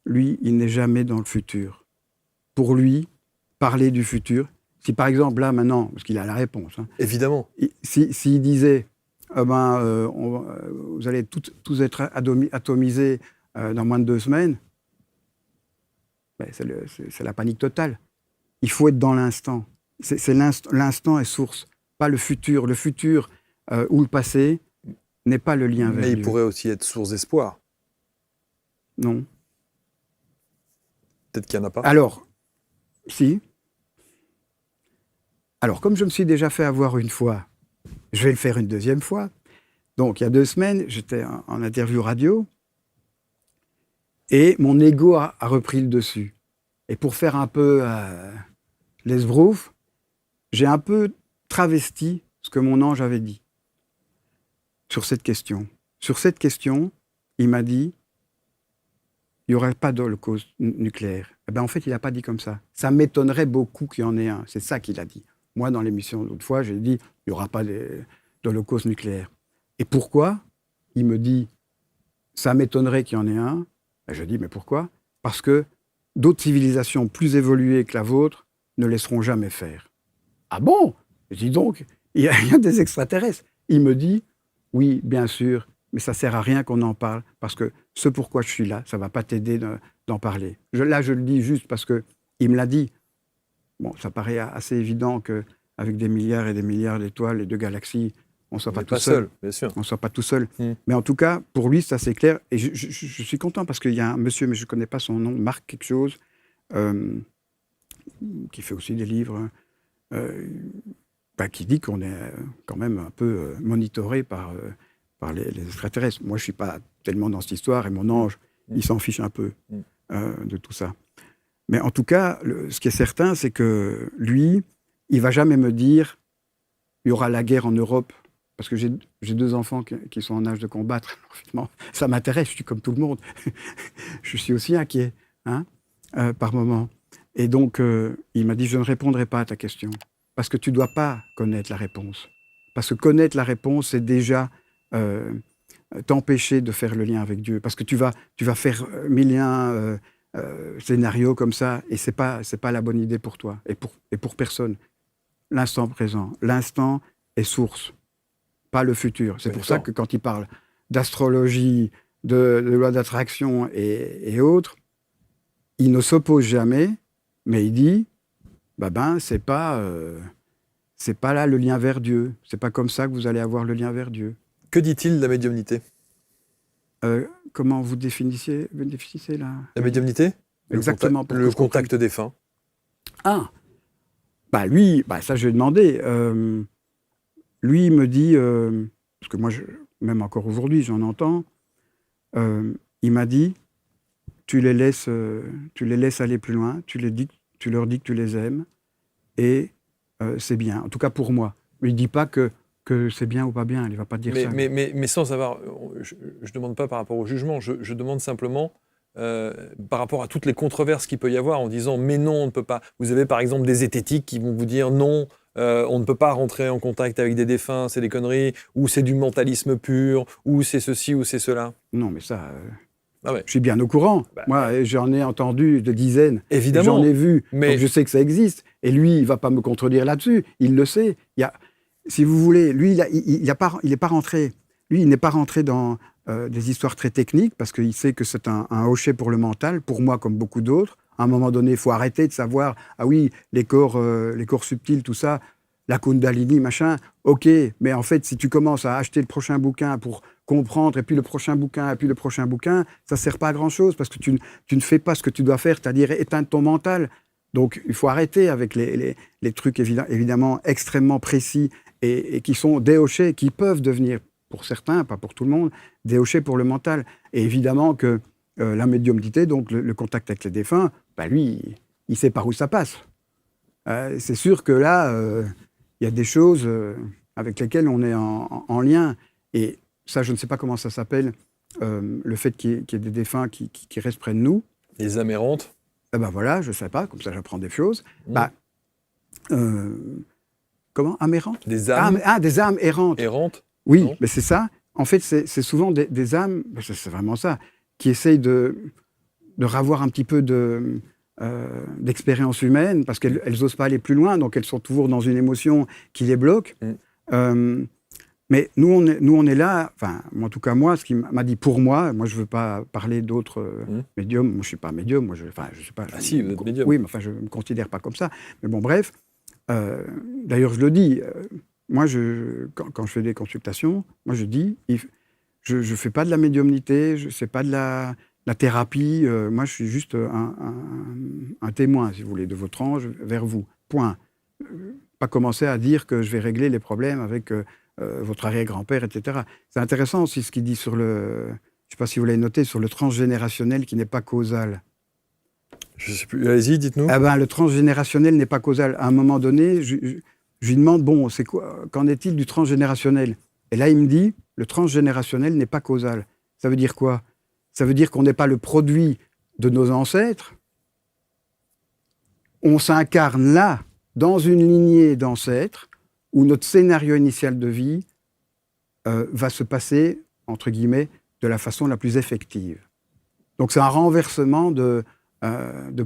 Lui, il n'est jamais dans le futur. Pour lui, parler du futur, si par exemple, là, maintenant, parce qu'il a la réponse. Hein, évidemment. S'il disait, vous allez tous être atomisés dans moins de 2 semaines, c'est la panique totale. Il faut être dans l'instant. L'instant est source, pas le futur. Le futur ou le passé n'est pas le lien vers Dieu. Mais il pourrait aussi être source d'espoir. Non. Peut-être qu'il n'y en a pas. Alors, si. Alors, comme je me suis déjà fait avoir une fois, je vais le faire une deuxième fois. Donc, il y a 2 semaines, j'étais en interview radio et mon ego a repris le dessus. Et pour faire un peu l'esbrouf, j'ai un peu travesti ce que mon ange avait dit sur cette question. Sur cette question, il m'a dit il n'y aurait pas d'holocauste nucléaire. Eh bien, en fait, il n'a pas dit comme ça. Ça m'étonnerait beaucoup qu'il y en ait un. C'est ça qu'il a dit. Moi, dans l'émission l'autre fois, j'ai dit il n'y aura pas d'holocauste nucléaire. Et pourquoi ? Il me dit ça m'étonnerait qu'il y en ait un. Et je dis mais pourquoi ? Parce que d'autres civilisations plus évoluées que la vôtre ne laisseront jamais faire. Ah bon ? Je dis donc, il y a des extraterrestres. Il me dit oui, bien sûr, mais ça ne sert à rien qu'on en parle, parce que ce pourquoi je suis là, ça ne va pas t'aider d'en parler. Là, je le dis juste parce qu'il me l'a dit. Bon, ça paraît assez évident qu'avec des milliards et des milliards d'étoiles et de galaxies, on ne soit pas tout seul. Bien sûr. On ne soit pas tout seul. Mais en tout cas, pour lui, ça c'est clair. Et je suis content parce qu'il y a un monsieur, mais je ne connais pas son nom, Marc quelque chose, qui fait aussi des livres, qui dit qu'on est quand même un peu monitoré par les extraterrestres. Moi, je ne suis pas tellement dans cette histoire et mon ange, il s'en fiche un peu de tout ça. Mais en tout cas, ce qui est certain, c'est que lui, il ne va jamais me dire il y aura la guerre en Europe, parce que j'ai 2 enfants qui sont en âge de combattre. Ça m'intéresse, je suis comme tout le monde. Je suis aussi inquiet par moment. Et donc, il m'a dit je ne répondrai pas à ta question, parce que tu ne dois pas connaître la réponse. Parce que connaître la réponse, c'est déjà t'empêcher de faire le lien avec Dieu. Parce que tu vas faire 1001 scénarios comme ça, et c'est pas la bonne idée pour toi, et pour personne. L'instant présent. L'instant est source, pas le futur. C'est pour ça que quand il parle d'astrologie, de loi d'attraction et autres, il ne s'oppose jamais, mais il dit, c'est pas là le lien vers Dieu. C'est pas comme ça que vous allez avoir le lien vers Dieu. Que dit-il de la médiumnité? Comment vous définissez là? La médiumnité? Exactement. Le contact défunt. Ah, lui, ça j'ai demandé. Lui, il me dit, parce que moi, même encore aujourd'hui, j'en entends, il m'a dit, tu les laisses aller plus loin, tu leur dis que tu les aimes, et c'est bien. En tout cas pour moi. Il ne dit pas que c'est bien ou pas bien, il ne va pas dire ça. Mais sans savoir, je ne demande pas par rapport au jugement, je demande simplement par rapport à toutes les controverses qu'il peut y avoir en disant mais non, on ne peut pas. Vous avez par exemple des zététiques qui vont vous dire non, on ne peut pas rentrer en contact avec des défunts, c'est des conneries, ou c'est du mentalisme pur, ou c'est ceci, ou c'est cela. Non, mais ça, Ah ouais. je suis bien au courant. Moi, j'en ai entendu de dizaines. Évidemment. J'en ai vu. Mais donc je sais que ça existe. Et lui, il ne va pas me contredire là-dessus. Il le sait. Si vous voulez, lui, il n'est pas rentré. Lui, il n'est pas rentré dans des histoires très techniques parce qu'il sait que c'est un hochet pour le mental, pour moi comme beaucoup d'autres. À un moment donné, il faut arrêter de savoir, ah oui, les corps subtils, tout ça, la Kundalini, machin, ok, mais en fait, si tu commences à acheter le prochain bouquin pour comprendre, et puis le prochain bouquin, et puis le prochain bouquin, ça ne sert pas à grand-chose parce que tu ne fais pas ce que tu dois faire, c'est-à-dire éteindre ton mental. Donc, il faut arrêter avec les trucs évidemment extrêmement précis et qui sont des hochets, qui peuvent devenir, pour certains, pas pour tout le monde, des hochets pour le mental. Et évidemment que la médiumnité, donc le contact avec les défunts, lui, il sait par où ça passe. C'est sûr que là, il y a des choses avec lesquelles on est en lien. Et ça, je ne sais pas comment ça s'appelle, le fait qu'il y ait des défunts qui restent près de nous. Les âmes errantes. Voilà, je ne sais pas, comme ça j'apprends des choses. Comment? Âmes errantes? Des âmes. Des âmes errantes. Errantes? Oui, Non. mais c'est ça. En fait, c'est souvent des âmes, c'est vraiment ça, qui essayent de ravoir un petit peu d'expérience humaine, parce qu'elles n'osent pas aller plus loin, donc elles sont toujours dans une émotion qui les bloque. Mais nous, on est là, enfin, en tout cas moi, ce qu'il m'a dit pour moi je ne veux pas parler d'autres médiums, moi je ne suis pas médium, je sais pas. Ah si, vous êtes médium. Oui, mais enfin, je ne me considère pas comme ça. Mais bon, bref, d'ailleurs, je le dis, moi, quand je fais des consultations, moi je dis, je ne fais pas de la médiumnité, je ne fais pas de la thérapie, moi je suis juste un témoin, si vous voulez, de votre ange vers vous, point. Pas commencer à dire que je vais régler les problèmes avec votre arrière-grand-père, etc. C'est intéressant aussi ce qu'il dit sur je ne sais pas si vous l'avez noté, sur le transgénérationnel qui n'est pas causal. Je ne sais plus, allez-y, dites-nous. Le transgénérationnel n'est pas causal. À un moment donné, je lui demande, bon, c'est quoi, qu'en est-il du transgénérationnel? Et là, il me dit, le transgénérationnel n'est pas causal. Ça veut dire quoi? Ça veut dire qu'on n'est pas le produit de nos ancêtres. On s'incarne là, dans une lignée d'ancêtres, où notre scénario initial de vie va se passer, entre guillemets, de la façon la plus effective. Donc c'est un renversement de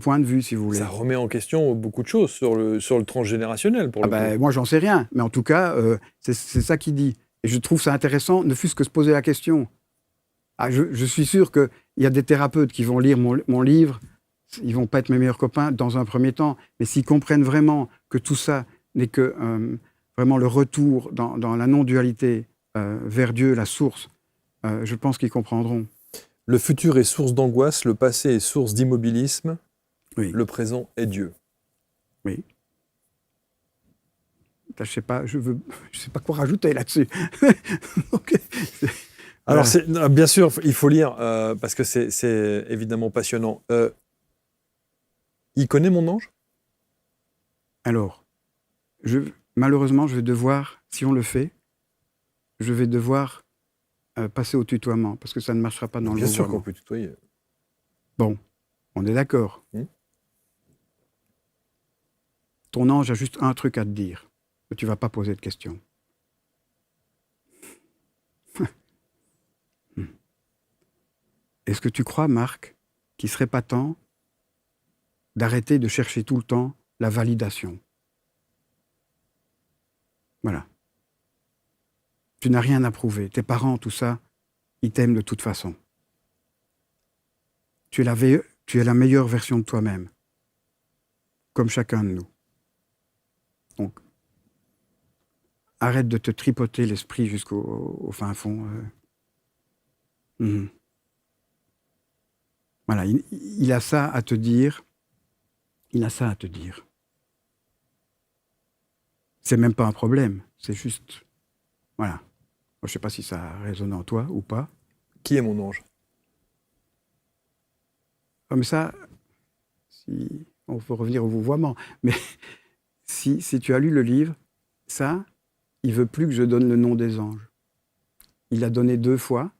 point de vue, si vous voulez. Ça remet en question beaucoup de choses sur le transgénérationnel, pour le coup. Moi, j'en sais rien, mais en tout cas, c'est ça qu'il dit. Et je trouve ça intéressant, ne fût-ce que se poser la question. Je suis sûr qu'il y a des thérapeutes qui vont lire mon livre, ils ne vont pas être mes meilleurs copains dans un premier temps, mais s'ils comprennent vraiment que tout ça n'est que vraiment le retour dans la non-dualité vers Dieu, la source, je pense qu'ils comprendront. Le futur est source d'angoisse, le passé est source d'immobilisme, oui. Le présent est Dieu. Oui. Je ne sais pas quoi rajouter là-dessus. Okay. Alors, bien sûr, il faut lire, parce que c'est évidemment passionnant. Il connaît mon ange? Alors, malheureusement, je vais devoir, si on le fait, je vais devoir passer au tutoiement, parce que ça ne marchera pas dans le Bien sûr vouvoiement. qu'on peut tutoyer. Bon, on est d'accord. Ton ange a juste un truc à te dire, que tu ne vas pas poser de questions. Est-ce que tu crois, Marc, qu'il ne serait pas temps d'arrêter de chercher tout le temps la validation? Voilà. Tu n'as rien à prouver. Tes parents, tout ça, ils t'aiment de toute façon. Tu es la meilleure version de toi-même, comme chacun de nous. Donc, arrête de te tripoter l'esprit jusqu'au fin fond. Voilà, il a ça à te dire. Il a ça à te dire. C'est même pas un problème. C'est juste... Voilà. Je ne sais pas si ça résonne en toi ou pas. Qui est mon ange? Mais ça, si on peut revenir au vouvoiement, mais si tu as lu le livre, ça, il veut plus que je donne le nom des anges. Il l'a donné 2 fois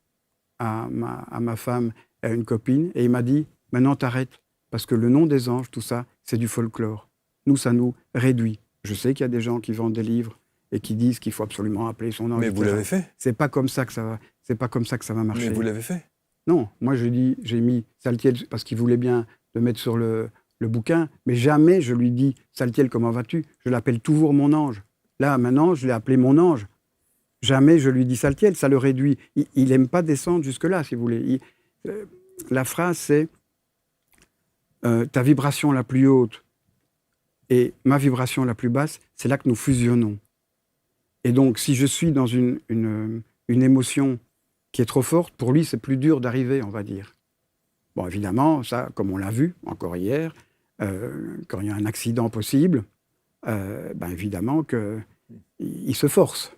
à ma femme et à une copine, et il m'a dit, maintenant t'arrêtes, parce que le nom des anges, tout ça, c'est du folklore. Nous, ça nous réduit. Je sais qu'il y a des gens qui vendent des livres et qui disent qu'il faut absolument appeler son ange. Mais vous l'avez fait. C'est pas comme ça que ça va. C'est pas comme ça que ça va marcher. Mais vous l'avez fait. Non, moi j'ai mis Saltiel parce qu'il voulait bien le mettre sur le bouquin, mais jamais je lui dis Saltiel, comment vas-tu? Je l'appelle toujours mon ange. Là, maintenant, je l'ai appelé mon ange. Jamais je lui dis Saltiel, ça le réduit. Il n'aime pas descendre jusque-là, si vous voulez. La phrase, c'est ta vibration la plus haute et ma vibration la plus basse, c'est là que nous fusionnons. Et donc, si je suis dans une émotion qui est trop forte, pour lui, c'est plus dur d'arriver, on va dire. Bon, évidemment, ça, comme on l'a vu encore hier, quand il y a un accident possible, évidemment qu'il se force.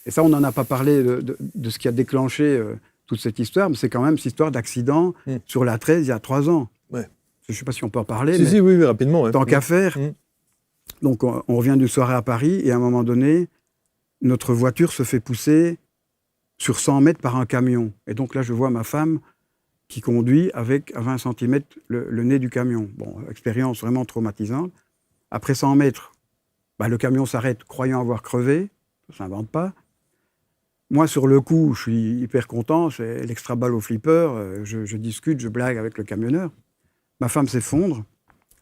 Et ça, on n'en a pas parlé de ce qui a déclenché toute cette histoire, mais c'est quand même cette histoire d'accident sur la 13 il y a 3 ans. Ouais. Je ne sais pas si on peut en parler, Si, oui, rapidement. Ouais. Tant qu'à faire. Donc, on revient d'une soirée à Paris, et à un moment donné, notre voiture se fait pousser sur 100 mètres par un camion. Et donc là, je vois ma femme qui conduit avec à 20 cm le nez du camion. Bon, expérience vraiment traumatisante. Après 100 mètres, le camion s'arrête croyant avoir crevé. Ça ne s'invente pas. Moi, sur le coup, je suis hyper content. C'est l'extra balle au flipper. Je discute, je blague avec le camionneur. Ma femme s'effondre,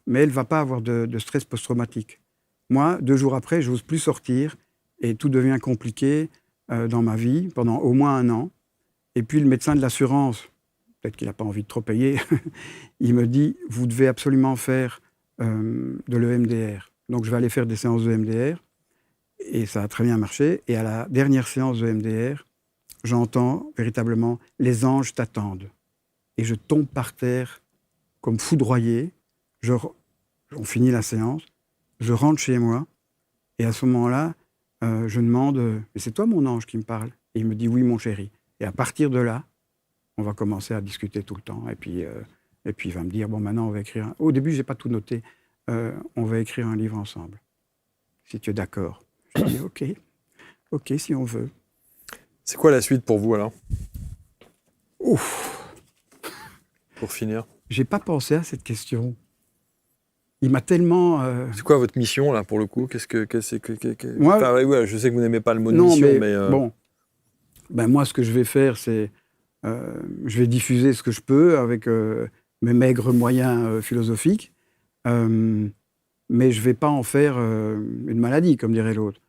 mais elle ne va pas avoir de stress post-traumatique. Moi, 2 jours après, je n'ose plus sortir et tout devient compliqué dans ma vie pendant au moins 1 an. Et puis, le médecin de l'assurance, peut-être qu'il n'a pas envie de trop payer, il me dit, vous devez absolument faire de l'EMDR. Donc, je vais aller faire des séances de EMDR. Et ça a très bien marché. Et à la dernière séance de EMDR, j'entends véritablement « les anges t'attendent ». Et je tombe par terre comme foudroyé. On finit la séance, je rentre chez moi. Et à ce moment-là, je demande « mais c'est toi mon ange qui me parle ?» Et il me dit « oui mon chéri ». Et à partir de là, on va commencer à discuter tout le temps. Et puis il va me dire « bon, maintenant on va écrire… » Au début, je n'ai pas tout noté. « on va écrire un livre ensemble, si tu es d'accord. » Je dis « ok, si on veut. » C'est quoi la suite pour vous, alors? Ouf. Pour finir. J'ai pas pensé à cette question. Il m'a tellement... C'est quoi votre mission, là, pour le coup? Moi, enfin, ouais, je sais que vous n'aimez pas le mot de mission, mais... Bon, moi, ce que je vais faire, c'est... je vais diffuser ce que je peux avec mes maigres moyens philosophiques, mais je ne vais pas en faire une maladie, comme dirait l'autre.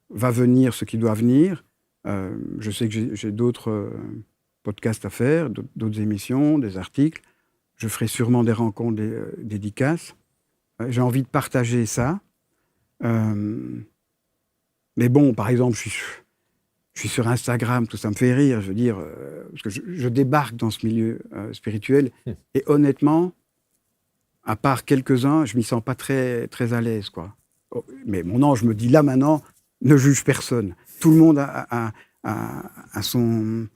Va venir ce qui doit venir. Je sais que j'ai d'autres podcasts à faire, d'autres émissions, des articles. Je ferai sûrement des rencontres, des dédicaces. J'ai envie de partager ça. Mais bon, par exemple, je suis sur Instagram, tout ça me fait rire. Je veux dire, parce que je débarque dans ce milieu spirituel. Et honnêtement, à part quelques-uns, je ne m'y sens pas très, très à l'aise, quoi. Mais mon ange me dit, là, maintenant, ne juge personne. Tout le monde a son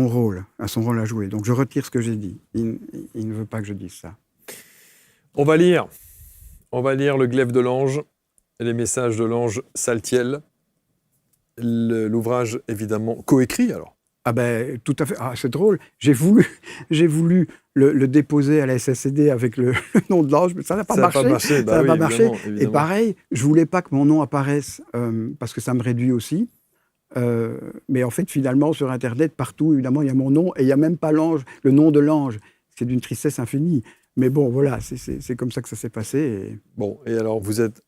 rôle à jouer. Donc, je retire ce que j'ai dit. Il ne veut pas que je dise ça. On va lire le glaive de l'ange et les messages de l'ange Saltiel. L'ouvrage, évidemment, coécrit, alors. Ah ben, tout à fait. Ah, c'est drôle. J'ai voulu le déposer à la SSCD avec le nom de l'ange, mais ça n'a pas marché. Ça n'a pas marché. Évidemment. Et pareil, je voulais pas que mon nom apparaisse parce que ça me réduit aussi. Mais en fait, finalement, sur Internet, partout, évidemment, il y a mon nom et il n'y a même pas l'ange, le nom de l'ange. C'est d'une tristesse infinie. Mais bon, voilà, c'est comme ça que ça s'est passé. Et... Bon, et alors, vous êtes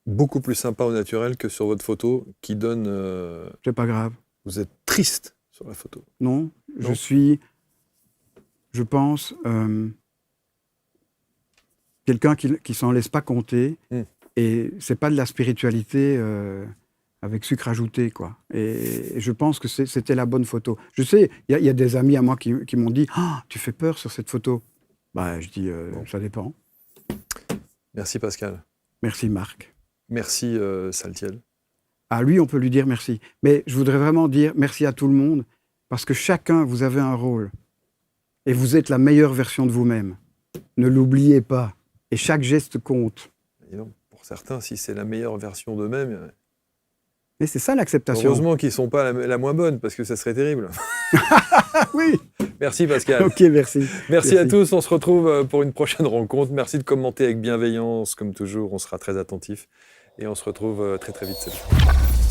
beaucoup plus sympa au naturel que sur votre photo qui donne... C'est pas grave. Vous êtes triste sur la photo. Non, je pense... quelqu'un qui s'en laisse pas compter. Et c'est pas de la spiritualité avec sucre ajouté, quoi. Et je pense que c'était la bonne photo. Je sais, il y a des amis à moi qui m'ont dit « Ah, tu fais peur sur cette photo ». Bah, je dis ça dépend. Merci Pascal. Merci Marc. Merci Saltiel. À lui, on peut lui dire merci. Mais je voudrais vraiment dire merci à tout le monde, parce que chacun, vous avez un rôle. Et vous êtes la meilleure version de vous-même. Ne l'oubliez pas. Et chaque geste compte. Et non, pour certains, si c'est la meilleure version d'eux-mêmes... Mais c'est ça l'acceptation. Heureusement qu'ils ne sont pas la moins bonne, parce que ça serait terrible. Ah oui. Merci Pascal. Ok, merci. Merci à tous, on se retrouve pour une prochaine rencontre. Merci de commenter avec bienveillance, comme toujours, on sera très attentifs. Et on se retrouve très très vite. Salut.